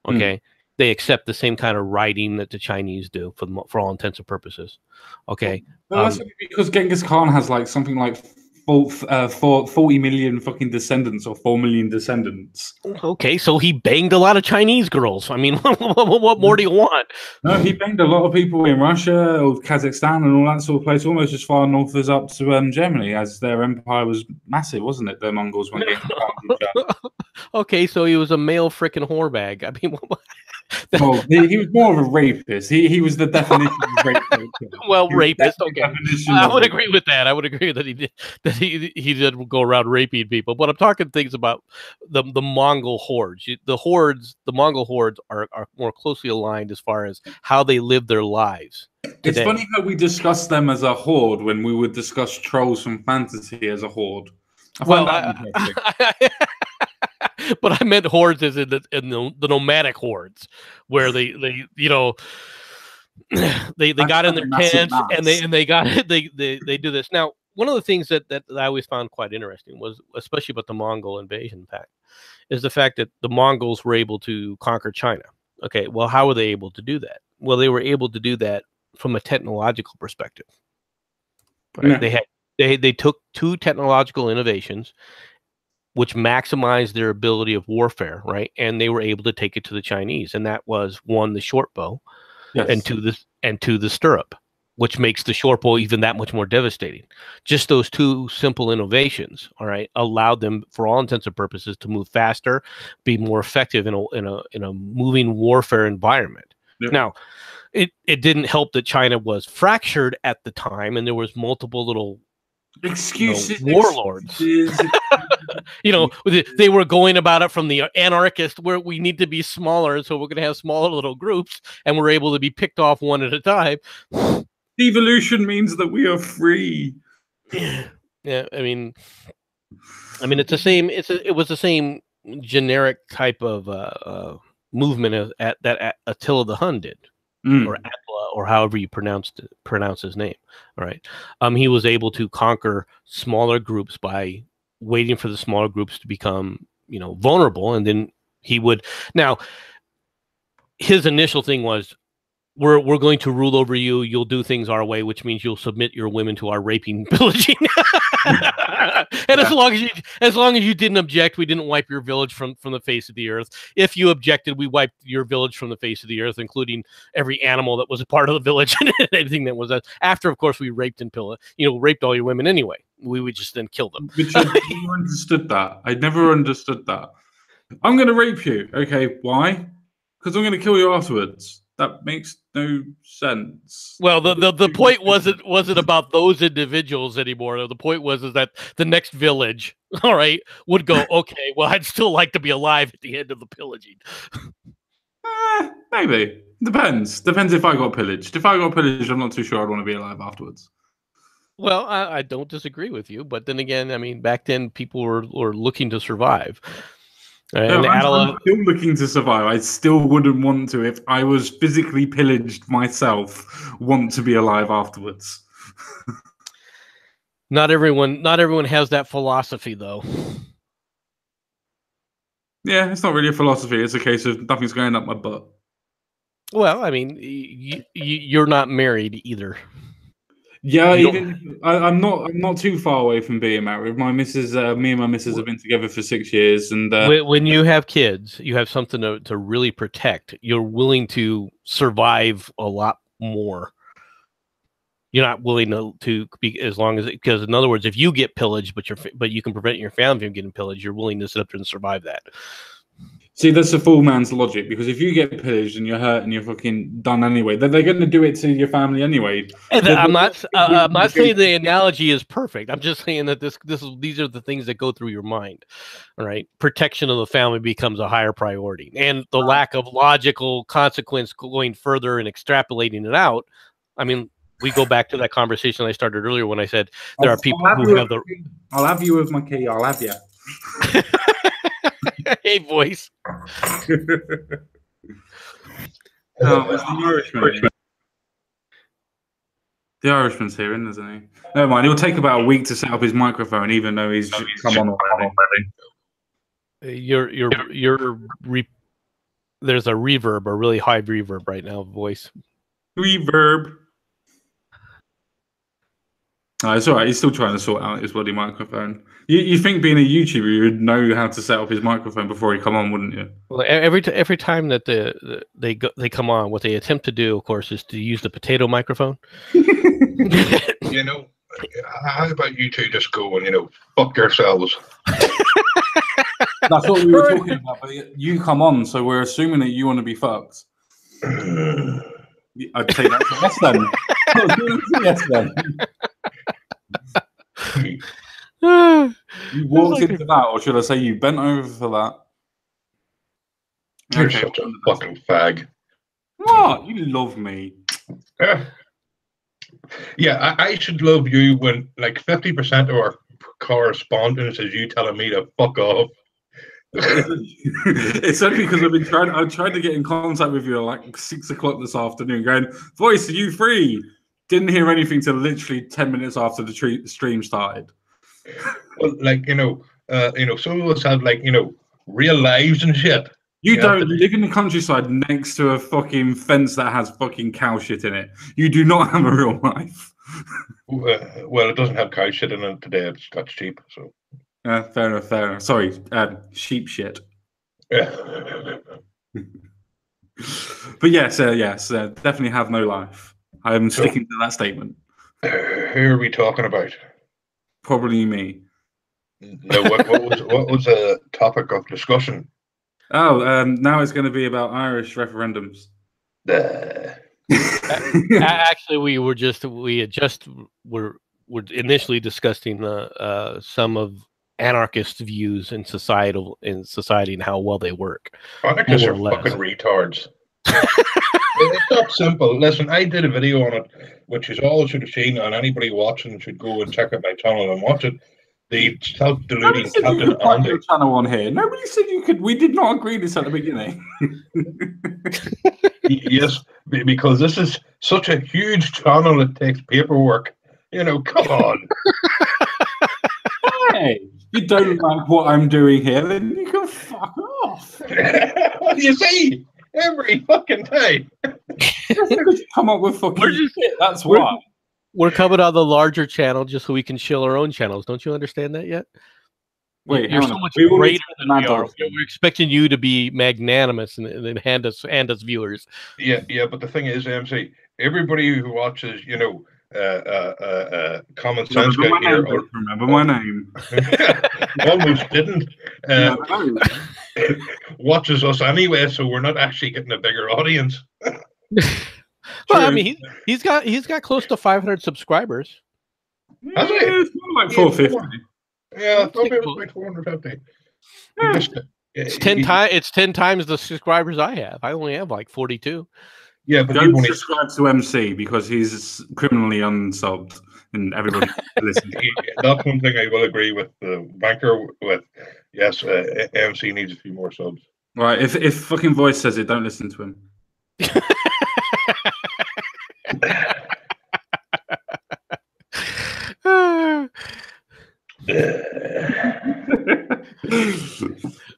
B: Okay. They accept the same kind of writing that the Chinese do for all intents and purposes. Okay.
A: Well, that's because Genghis Khan has like something like 40 million fucking descendants, or 4 million descendants.
B: Okay, so he banged a lot of Chinese girls. I mean, what more do you want?
A: No, he banged a lot of people in Russia or Kazakhstan and all that sort of place, almost as far north as up to Germany, as their empire was massive, wasn't it? The Mongols when Genghis Khan.
B: Okay, so he was a male freaking whorebag. I mean,
A: well, he was more of a rapist. He was the definition of rapist.
B: Well, rapist. Okay, I would agree with that. I would agree that he did. He did go around raping people. But I'm talking things about the Mongol hordes. The Mongol hordes are more closely aligned as far as how they live their lives today.
A: It's funny how we discuss them as a horde when we would discuss trolls from fantasy as a horde.
B: But I meant hordes as in the nomadic hordes, where they got in their tents and they do this. Now, one of the things that I always found quite interesting was, especially about the Mongol invasion fact, is the fact that the Mongols were able to conquer China. Okay, well, how were they able to do that? Well, they were able to do that from a technological perspective. Right? Yeah. They took two technological innovations which maximized their ability of warfare, right? And they were able to take it to the Chinese, and that was one, the short bow, yes, and two, the stirrup, which makes the short bow even that much more devastating. Just those two simple innovations, all right, allowed them, for all intents and purposes, to move faster, be more effective in a moving warfare environment. Yep. Now, it didn't help that China was fractured at the time, and there was multiple little warlords. They were going about it from the anarchist, where we need to be smaller, so we're going to have smaller little groups, and we're able to be picked off one at a time.
A: Devolution means that we are free.
B: Yeah, I mean, it's the same. It was the same generic type of movement that Attila the Hun did. Or Attila, or however you pronounce his name. All right. He was able to conquer smaller groups by waiting for the smaller groups to become, vulnerable, and then he would. Now, his initial thing was, we're going to rule over you. You'll do things our way, which means you'll submit your women to our raping, pillaging. And as long as you didn't object, we didn't wipe your village from the face of the earth. If you objected, we wiped your village from the face of the earth, including every animal that was a part of the village and anything that was after. Of course, we raped and raped all your women anyway. We would just then kill them.
A: But I never understood that. I never understood that. I'm going to rape you. Okay, why? Because I'm going to kill you afterwards. That makes no sense.
B: Well, the point wasn't about those individuals anymore. The point was that the next village, all right, would go, okay, well, I'd still like to be alive at the end of the pillaging.
A: Maybe. Depends if I got pillaged. If I got pillaged, I'm not too sure I'd want to be alive afterwards.
B: Well, I don't disagree with you, but then again, back then people were looking to survive.
A: And I'm still looking to survive. I still wouldn't want to, if I was physically pillaged myself, want to be alive afterwards.
B: Not everyone has that philosophy, though.
A: Yeah, it's not really a philosophy. It's a case of nothing's going up my butt.
B: Well, you're not married either.
A: Yeah, I'm not too far away from being married. Me and my missus have been together for 6 years, and
B: when you have kids, you have something to really protect. You're willing to survive a lot more. You're not willing to be, as long as, because in other words, if you get pillaged, but you can prevent your family from getting pillaged, you're willing to sit up there and survive that.
A: See, that's a fool man's logic, because if you get pillaged and you're hurt and you're fucking done anyway, then they're going to do it to your family anyway.
B: And I'm not saying the analogy is perfect. I'm just saying that these are the things that go through your mind. All right, protection of the family becomes a higher priority, and the lack of logical consequence going further and extrapolating it out. We go back to that conversation I started earlier when I said there are people who have the.
A: I'll have you with my key. I'll have you.
B: Hey, voice.
A: It's the Irishman. The Irishman's here, isn't he? Never mind. It'll take about a week to set up his microphone, even though he's come on already.
B: There's a reverb, a really high reverb right now, voice.
A: Reverb. It's all right. He's still trying to sort out his bloody microphone. You think being a YouTuber, you would know how to set up his microphone before he come on, wouldn't you?
B: Well, every time that they come on, what they attempt to do, of course, is to use the potato microphone.
C: How about you two just go and fuck yourselves?
A: That's what we were talking about. But you come on, so we're assuming that you want to be fucked. I'd say that's a yes then. Yes then. You walked into that, or should I say you bent over for that?
C: You're such a fucking fag.
A: What? You love me.
C: Yeah, I should love you when 50% of our correspondence is you telling me to fuck off.
A: It's only because I tried to get in contact with you at 6 o'clock this afternoon, going, "Voice, are you free?" Didn't hear anything till literally 10 minutes after the stream started.
C: Well, some of us have real lives and shit.
A: You don't live in the countryside next to a fucking fence that has fucking cow shit in it. You do not have a real life.
C: Well, it doesn't have cow shit in it today. It's got cheap, so.
A: Fair enough. Fair enough. Sorry, sheep shit. But yes, definitely have no life. I am sticking to that statement.
C: Who are we talking about?
A: Probably me.
C: No, what was the topic of discussion?
A: Oh, now it's going to be about Irish referendums.
B: Actually, we were initially discussing some of anarchist views in society and how well they work.
C: Anarchists are fucking retards. It's not simple. Listen, I did a video on it, which is all should have seen, and anybody watching should go and check out my channel and watch it. The self-deluding Captain Andy.
A: Your channel on here. Nobody said you could. We did not agree this at the beginning.
C: Yes, because this is such a huge channel. It takes paperwork. You know, come on.
A: Hey, you don't like what I'm doing here, then you can fuck off.
C: What do you see? Every fucking time.
A: Come up with fucking shit. That's why.
B: We're coming on the larger channel just so we can shill our own channels. Don't you understand that yet?
A: Wait,
B: you're so much greater than we are. We're expecting you to be magnanimous and hand us viewers.
C: Yeah, but the thing is, MC, everybody who watches, Common Sense Guy here.
A: Remember my name.
C: Almost didn't. Watches us anyway, so we're not actually getting a bigger audience.
B: Well, I mean, he's got close to 500 subscribers.
C: Has he?
A: It's more like 450.
C: Yeah, probably like 450.
A: Yeah.
B: It's 10 times the subscribers I have. I only have like 42.
C: Yeah, but
A: don't subscribe to MC because he's criminally unsubbed and everybody listens.
C: That's one thing I will agree with the banker with. Yes, MC needs a few more subs.
A: Right, if fucking Voice says it, don't listen to him.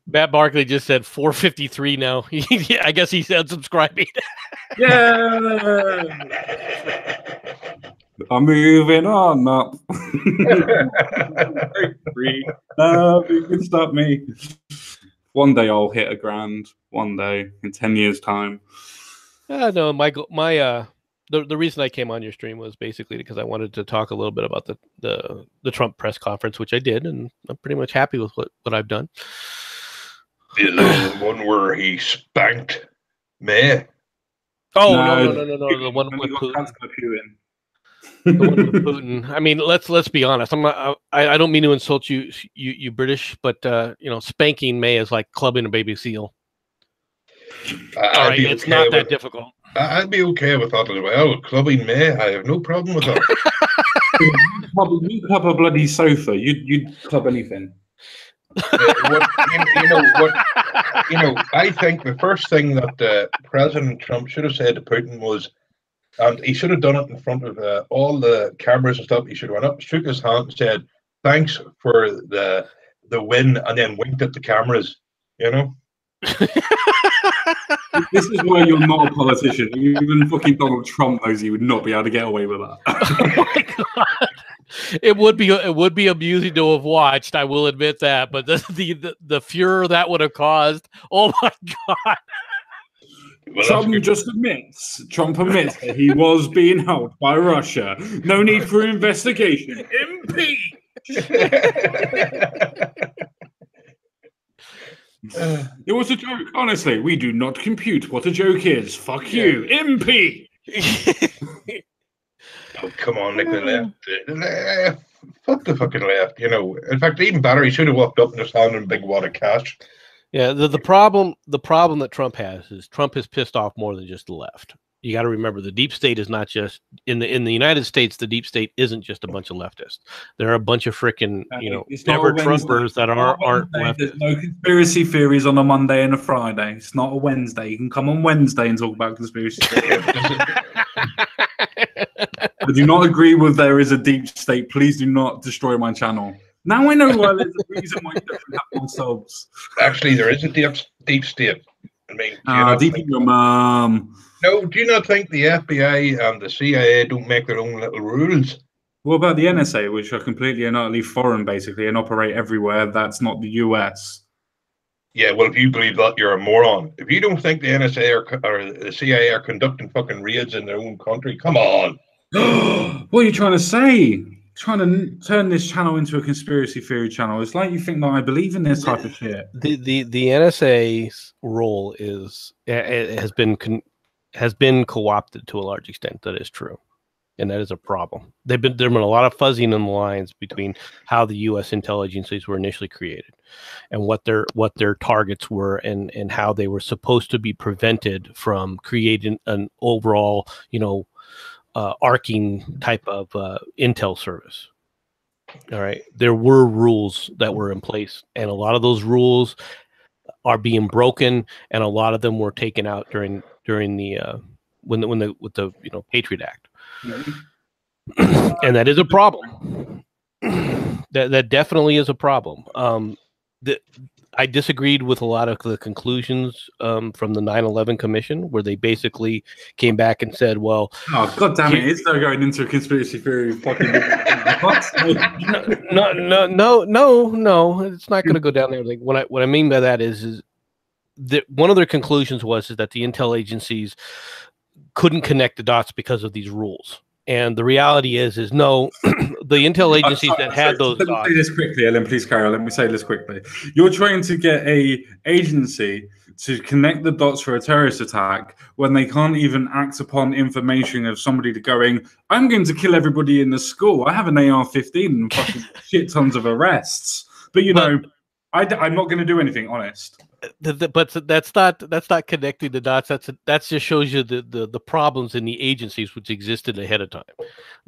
B: Matt Barkley just said 453 now. I guess he's unsubscribing.
A: Yeah. I'm moving on up. You can stop me. One day I'll hit 1,000,000. One day in 10 years' time.
B: No, Michael. The reason I came on your stream was basically because I wanted to talk a little bit about the Trump press conference, which I did, and I'm pretty much happy with what I've done.
C: The one where he spanked May.
B: Oh no! The one with Putin. The one with Putin. I mean, let's be honest. I don't mean to insult you British, but spanking May is like clubbing a baby seal. All right, it's not that difficult.
C: I'd be okay with that as well. Clubbing May, I have no problem with that.
A: You club a bloody sofa. You'd club anything.
C: I think the first thing that President Trump should have said to Putin was, and he should have done it in front of all the cameras and stuff. He should have went up, shook his hand, and said, "Thanks for the win," and then winked at the cameras.
A: This is why you're not a politician. Even fucking Donald Trump knows he would not be able to get away with that.
B: Oh my God. It would be amusing to have watched. I will admit that, but the furor that would have caused. Oh my God!
C: Well,
A: Trump admits that he was being helped by Russia. No need for investigation. Impeach. It was a joke. Honestly, we do not compute what a joke is. Fuck you. Impeach.
C: Oh, come on, Nick, the left. Fuck the fucking left. In fact, even better, he should have walked up and just handed him a big wad of cash.
B: Yeah, the problem that Trump has is Trump has pissed off more than just the left. You got to remember, the deep state is not just in the United States. The deep state isn't just a bunch of leftists. There are a bunch of freaking never Trumpers that aren't leftists.
A: There's no conspiracy theories on a Monday and a Friday. It's not a Wednesday. You can come on Wednesday and talk about conspiracy theories. I do not agree with there is a deep state. Please do not destroy my channel. Now I know why there's a reason why you don't have themselves.
C: Actually, there is a deep state. I mean,
A: deep in your mom.
C: No, do you not think the FBI and the CIA don't make their own little rules?
A: What about the NSA, which are completely and utterly foreign, basically, and operate everywhere that's not the US?
C: Yeah, well, if you believe that, you're a moron. If you don't think the NSA or the CIA are conducting fucking raids in their own country, come on.
A: What are you trying to say? Trying to turn this channel into a conspiracy theory channel. It's like you think that I believe in this type of shit.
B: The NSA's role has been co-opted to a large extent. That is true, and that is a problem. There's been a lot of fuzzing in the lines between how the U.S. intelligences were initially created, and what their targets were, and how they were supposed to be prevented from creating an overall, arcing type of intel service. All right, there were rules that were in place, and a lot of those rules are being broken, and a lot of them were taken out during the with the Patriot Act. And that is a problem. That definitely is a problem. I disagreed with a lot of the conclusions from the 9/11 Commission, where they basically came back and said, "Well,
A: oh god damn it, it's not going into a conspiracy theory." Fucking
B: no, it's not going to go down there. Like, what I mean by that is that one of their conclusions was that the intel agencies couldn't connect the dots because of these rules. And the reality is no, the intel agencies that had those.
A: Let me say this quickly, Ellen. Please carry on. Let me say this quickly. You're trying to get a agency to connect the dots for a terrorist attack when they can't even act upon information of somebody going, "I'm going to kill everybody in the school. I have an AR-15 and fucking shit tons of arrests." But I'm not going to do anything, honest.
B: But that's not connecting the dots. That just shows you the problems in the agencies which existed ahead of time.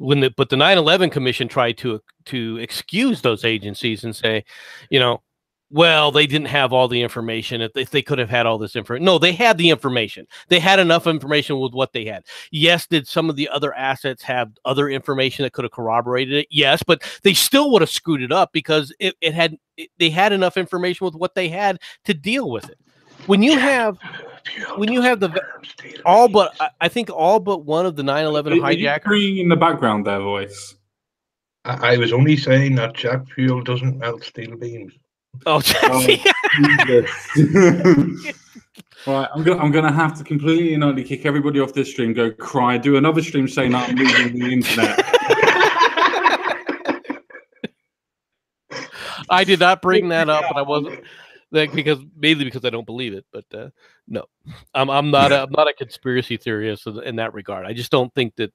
B: But the 9/11 Commission tried to excuse those agencies and say, well, they didn't have all the information. If they could have had all this information. No, they had the information. They had enough information with what they had. Yes, did some of the other assets have other information that could have corroborated it? Yes, but they still would have screwed it up because they had enough information with what they had to deal with it. When you have I think all but one of the 9/11 hijackers
A: in the background there, voice.
C: I was only saying that jet fuel doesn't melt steel beams.
B: Oh,
A: right, I'm gonna have to completely and utterly kick everybody off this stream. Go cry. Do another stream saying that I'm losing the internet.
B: I did not bring that up, but I wasn't mainly because I don't believe it. But no, I'm not a conspiracy theorist in that regard. I just don't think that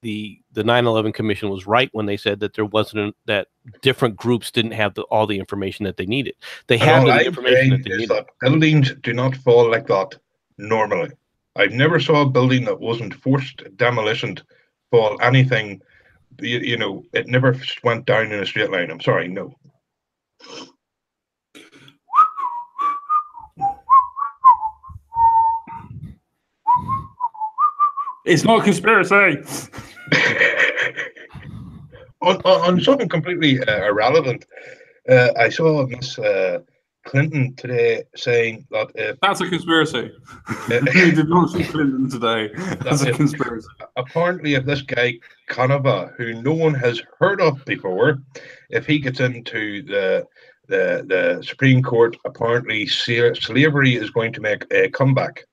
B: the 9/11 Commission was right when they said that there wasn't that different groups didn't have all the information that they needed. They had the information that they needed.
C: That buildings do not fall like that normally. I've never saw a building that wasn't forced demolition fall anything. It never went down in a straight line. I'm sorry, no.
A: It's not a conspiracy.
C: on something completely irrelevant, I saw Miss Clinton today saying that
A: that's a conspiracy. He did not see Clinton today. That's a conspiracy.
C: Apparently, if this guy Canova, who no one has heard of before, if he gets into the Supreme Court, apparently slavery is going to make a comeback.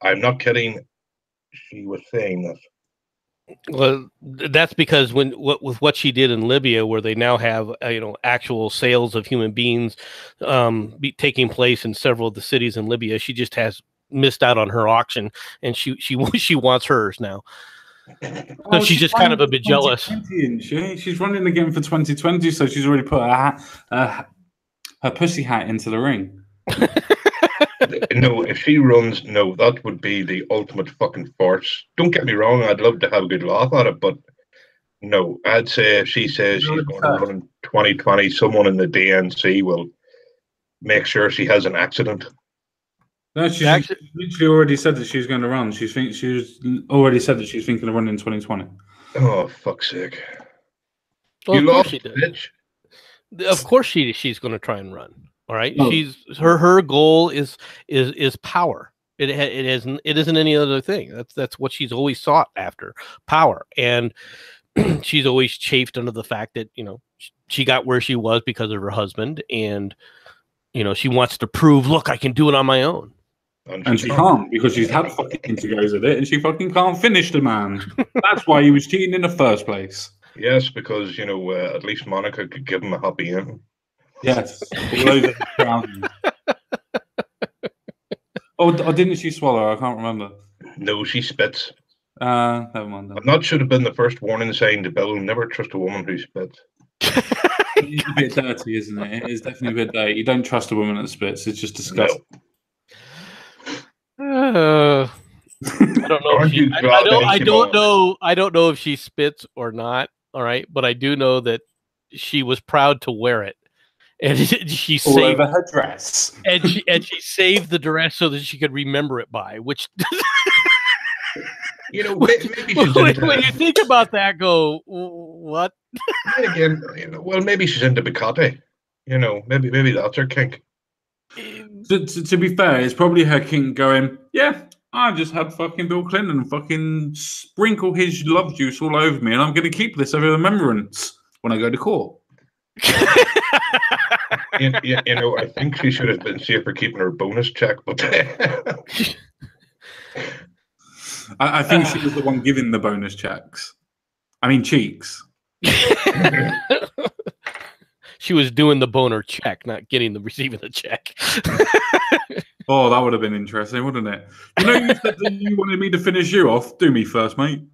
C: I'm not kidding. She was saying this.
B: Well, that's because with what she did in Libya, where they now have actual sales of human beings taking place in several of the cities in Libya, she just has missed out on her auction, and she wants hers now. So she's just kind of a bit jealous.
A: She's running again for 2020, so she's already put her pussy hat into the ring.
C: No, if she runs, no, that would be the ultimate fucking farce. Don't get me wrong, I'd love to have a good laugh at it, but no, I'd say if she says she's going to run in 2020, someone in the DNC will make sure she has an accident.
A: No, she literally already said that she's going to run. She's already said that she's thinking of running in 2020.
C: Oh, fuck's sake.
B: Well, you lost, bitch. Of course she's going to try and run. All right, she's her goal is power. It isn't any other thing. That's what she's always sought after, power. And she's always chafed under the fact that, you know, she got where she was because of her husband, and, you know, she wants to prove, look, I can do it on my own.
A: And she can't, because she's had fucking to goes at it, and she fucking can't finish the man. That's why he was cheating in the first place.
C: Yes, because, you know, at least Monica could give him a happy ending.
A: Yes. Oh, didn't she swallow? I can't remember.
C: No, she spits.
A: Never mind.
C: And that should have been the first warning sign to Bill. Never trust a woman who spits.
A: It's a bit dirty, isn't it? It is definitely a bit dirty. You don't trust a woman that spits. It's just disgusting.
C: No.
B: I don't know. I don't know if she spits or not. All right, but I do know that she was proud to wear it, and she saved
A: her dress,
B: and she saved the dress so that she could remember it by. Which,
C: you know, maybe she's
B: when you think about that, go what?
C: Again, you know, well, maybe she's into Bugatti. You know, maybe that's her kink.
A: To be fair, it's probably her kink going, yeah, I just had fucking Bill Clinton fucking sprinkle his love juice all over me, and I'm going to keep this as a remembrance when I go to court.
C: you know, I think she should have been safer keeping her bonus check, but
A: I think she was the one giving the bonus checks. I mean, cheeks.
B: She was doing the boner check, not receiving the check.
A: Oh, that would have been interesting, wouldn't it? You know, you said that you wanted me to finish you off. Do me first, mate.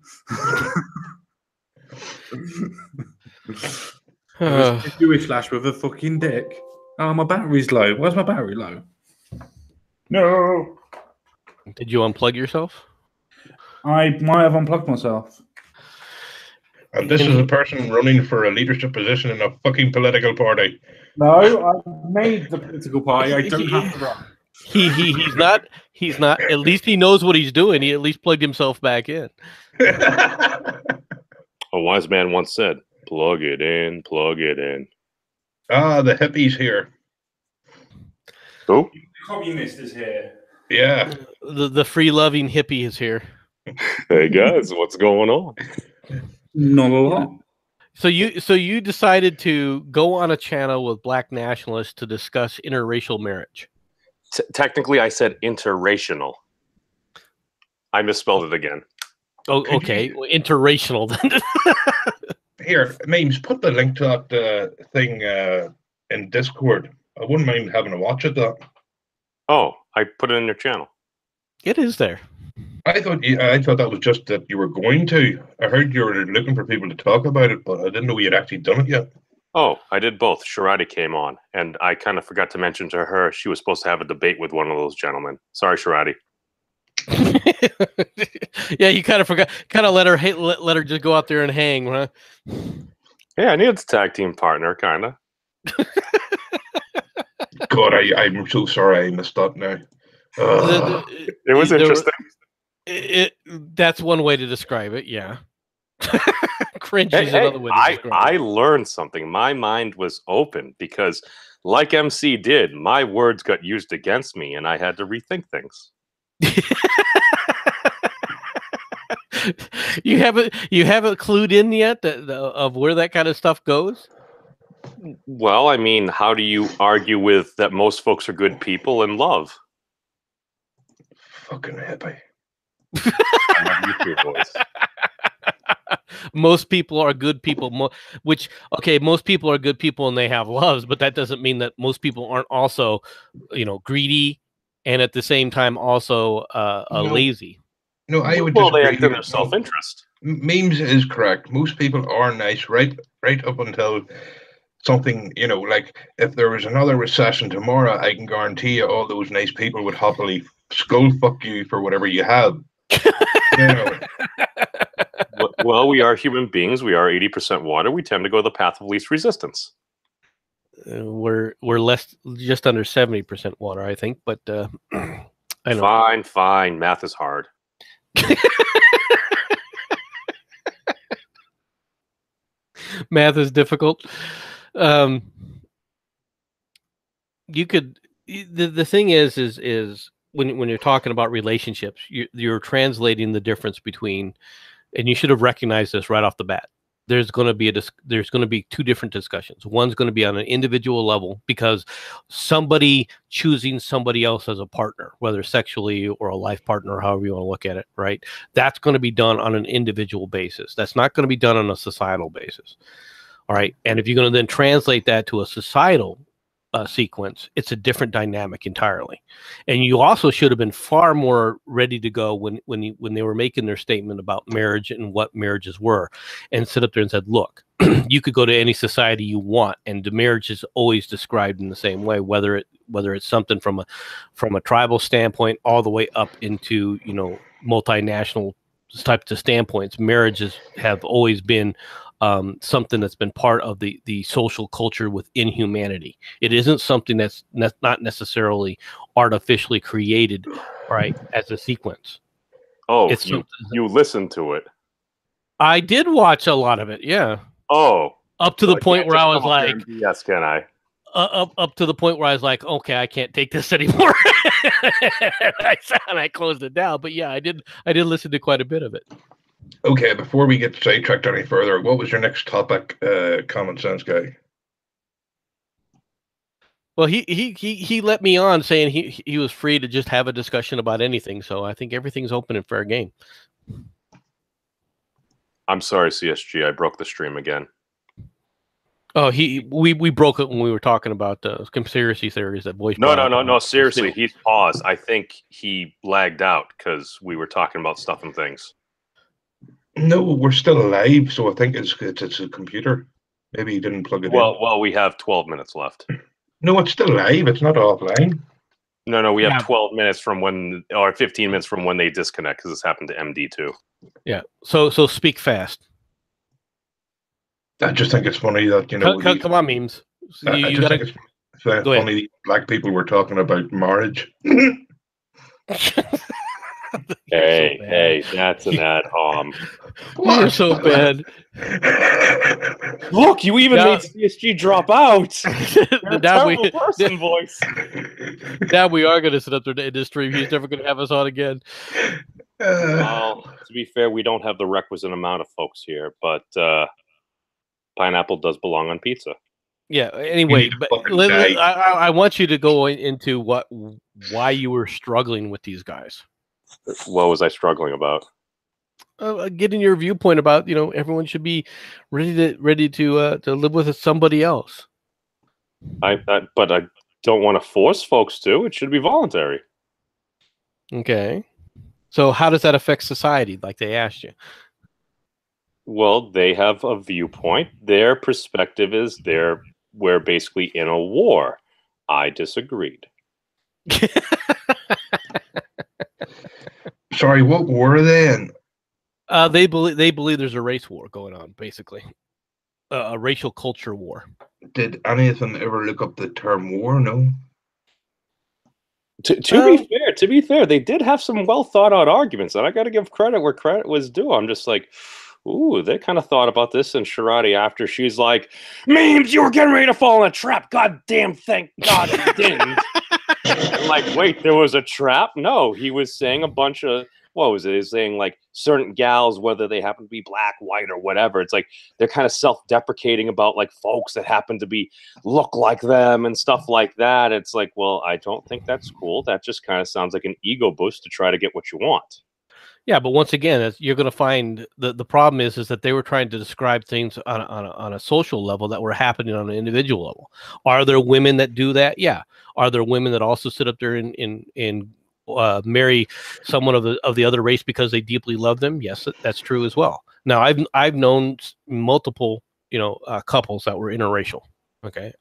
A: Jewish lash with a fucking dick. Oh, my battery's low. Why's my battery low? No.
B: Did you unplug yourself?
A: I might have unplugged myself.
C: And this is a person running for a leadership position in a fucking political party.
A: No, I made the political party. I don't have to run.
B: He's not. At least he knows what he's doing. He at least plugged himself back in.
D: A wise man once said, "Plug it in, plug it in."
C: Ah, the hippies here.
D: Who?
A: The communist is here.
C: Yeah.
B: The free-loving hippie is here.
D: Hey guys, what's going on?
A: Not a lot.
B: So you decided to go on a channel with black nationalists to discuss interracial marriage.
D: Technically, I said interracial. I misspelled it again.
B: Oh, okay. Interracial.
C: Here, Memes, put the link to that thing in Discord. I wouldn't mind having a watch at that.
D: Oh, I put it in your channel.
B: It is there.
C: I thought that was just that you were going to. I heard you were looking for people to talk about it, but I didn't know you had actually done it yet.
D: Oh, I did both. Sharadi came on, and I kind of forgot to mention to her she was supposed to have a debate with one of those gentlemen. Sorry, Sharadi.
B: Yeah, you kind of forgot. Kind of let her just go out there and hang, huh?
D: Yeah, I needed a tag team partner, kind of.
C: God, I'm so sorry I missed that now.
D: It was interesting.
B: That's one way to describe it, yeah. Cringe is another way to describe it.
D: I learned something. My mind was open because, like MC did, my words got used against me, and I had to rethink things.
B: You haven't clued in yet of where that kind of stuff goes?
D: Well, I mean, how do you argue with that most folks are good people and love?
C: Fucking hippie.
D: I love you too, boys.
B: Most people are good people, most people are good people and they have loves, but that doesn't mean that most people aren't also, greedy and at the same time also lazy.
C: No, I would.
D: Well, they act in their self-interest.
C: Memes is correct. Most people are nice, right up until something, like if there was another recession tomorrow, I can guarantee you all those nice people would happily skull fuck you for whatever you have.
D: Well, we are human beings. We are 80% water. We tend to go the path of least resistance.
B: We're less, just under 70% water, I think. But I know.
D: Fine. Math is hard.
B: Math is difficult. You could. The thing is when you're talking about relationships, you're translating the difference between, and you should have recognized this right off the bat. there's going to be two different discussions. One's going to be on an individual level, because somebody choosing somebody else as a partner, whether sexually or a life partner, or however you want to look at it, right? That's going to be done on an individual basis. That's not going to be done on a societal basis. All right. And if you're going to then translate that to a societal sequence, it's a different dynamic entirely. And you also should have been far more ready to go when they were making their statement about marriage and what marriages were, and sit up there and said, look, you could go to any society you want, and the marriage is always described in the same way, whether it's something from a tribal standpoint all the way up into, you know, multinational types of standpoints. Marriages have always been something that's been part of the social culture within humanity. It isn't something that's not necessarily artificially created, right, as a sequence.
D: Oh, you listened to it.
B: I did watch a lot of it, yeah.
D: Oh.
B: Up to the point where I was like,
D: yes, can I?
B: Up to the point where I was like, okay, I can't take this anymore. and I closed it down. But yeah, I did listen to quite a bit of it.
C: Okay, before we get sidetracked any further, what was your next topic, Common Sense Guy?
B: Well, he let me on, saying he was free to just have a discussion about anything. So I think everything's open and fair game.
D: I'm sorry, CSG. I broke the stream again.
B: Oh, we broke it when we were talking about conspiracy theories that voice.
D: No. Seriously, he's paused. I think he lagged out because we were talking about stuff and things.
C: No, we're still alive, so I think it's a computer. Maybe he didn't plug it in.
D: Well, we have 12 minutes left.
C: No, it's still live. It's not offline.
D: No, we have 12 minutes from when, or 15 minutes from when they disconnect, because this happened to MD too.
B: Yeah. So speak fast.
C: I just think it's funny that, you know.
B: Come on, memes.
C: I just think it's funny black people were talking about marriage.
D: Hey, that's an ad-hom.
B: You're so bad.
D: Look, you even made CSG drop out.
B: Voice. Now we are going to sit up there in this stream. He's never going to have us on again.
D: Well, to be fair, we don't have the requisite amount of folks here, but pineapple does belong on pizza.
B: Yeah. Anyway, but I want you to go into why you were struggling with these guys.
D: What was I struggling about?
B: Getting your viewpoint about, you know, everyone should be ready to live with somebody else.
D: But I don't want to force folks to. It should be voluntary.
B: Okay. So how does that affect society? Like they asked you.
D: Well, they have a viewpoint. Their perspective is we're basically in a war. I disagreed.
C: Sorry, what war are they in?
B: They believe there's a race war going on, basically, a racial culture war.
C: Did any of them ever look up the term war? No.
D: To be fair, they did have some well thought out arguments, and I got to give credit where credit was due. I'm just like, ooh, they kind of thought about this. And Sharadi, after she's like, memes, you were getting ready to fall in a trap. God damn, thank God you didn't. Like, wait, there was a trap? No, he was saying a bunch of, what was it? He was saying like certain gals, whether they happen to be black, white, or whatever. It's like they're kind of self-deprecating about like folks that happen to look like them and stuff like that. It's like, well, I don't think that's cool. That just kind of sounds like an ego boost to try to get what you want.
B: Yeah, but once again, you're going to find the problem is that they were trying to describe things on a social level that were happening on an individual level. Are there women that do that? Yeah. Are there women that also sit up there and marry someone of the other race because they deeply love them? Yes, that's true as well. Now, I've known multiple couples that were interracial. Okay,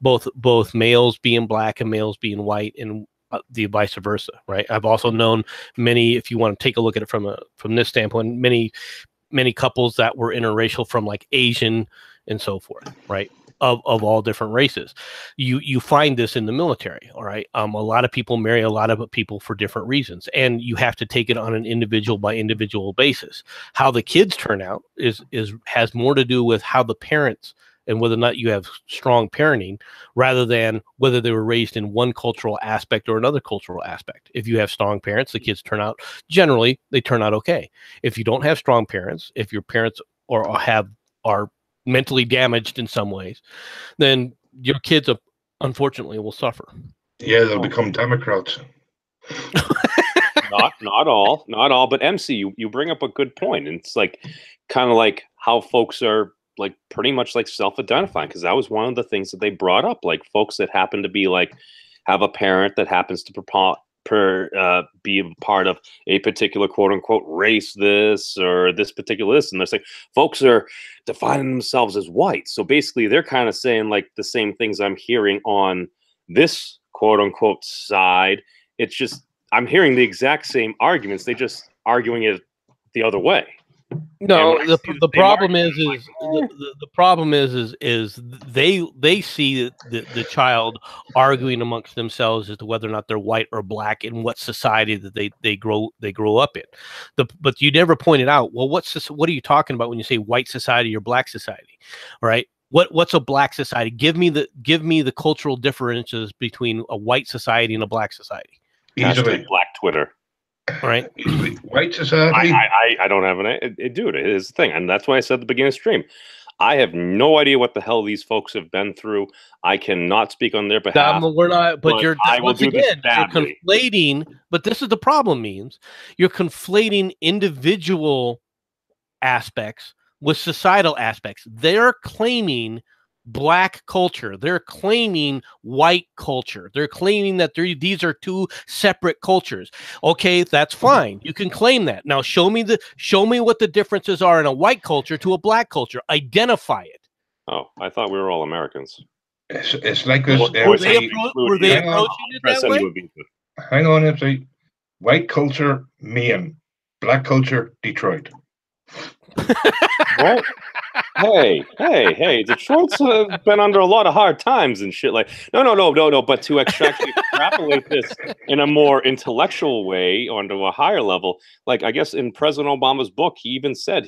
B: both males being black and males being white, and the vice versa, right? I've also known many, if you want to take a look at it from this standpoint, many couples that were interracial from like Asian and so forth, right? Of all different races. You find this in the military, all right? A lot of people marry a lot of people for different reasons, and you have to take it on an individual by individual basis. How the kids turn out has more to do with how the parents and whether or not you have strong parenting, rather than whether they were raised in one cultural aspect or another cultural aspect. If you have strong parents, the kids generally turn out okay. If you don't have strong parents, if your parents or are mentally damaged in some ways, then your kids unfortunately will suffer.
C: Yeah, they'll become Democrats.
D: not all, but MC, you bring up a good point, and it's like kind of like how folks are like pretty much like self-identifying, because that was one of the things that they brought up, like folks that happen to be like have a parent that happens to be a part of a particular quote unquote race, this or this particular this, and they're saying folks are defining themselves as white. So basically they're kind of saying like the same things I'm hearing on this quote unquote side. It's just I'm hearing the exact same arguments. They just arguing it the other way.
B: No, the problem is the problem is they see the child arguing amongst themselves as to whether or not they're white or black in what society that they grow up in. But you never pointed out, well, what are you talking about when you say white society or black society, right? What's a black society? Give me the cultural differences between a white society and a black society.
C: Easily.
D: Black Twitter.
B: Right.
C: White society.
D: I don't have dude, it is the thing, and that's why I said at the beginning of the stream, I have no idea what the hell these folks have been through. I cannot speak on their behalf.
B: We're not, but you're once again you're conflating. But this is the problem. Means you're conflating individual aspects with societal aspects. They're claiming black culture. They're claiming white culture. They're claiming that these are two separate cultures. Okay, that's fine. You can claim that. Now show me what the differences are in a white culture to a black culture. Identify it.
D: Oh, I thought we were all Americans.
C: It's like this.
B: Were they approaching it that way?
C: Hang on, MC. White culture, Maine. Black culture, Detroit.
D: What? Hey! Detroit's been under a lot of hard times and shit. Like, no. But to actually extrapolate this in a more intellectual way onto a higher level, like I guess in President Obama's book, he even said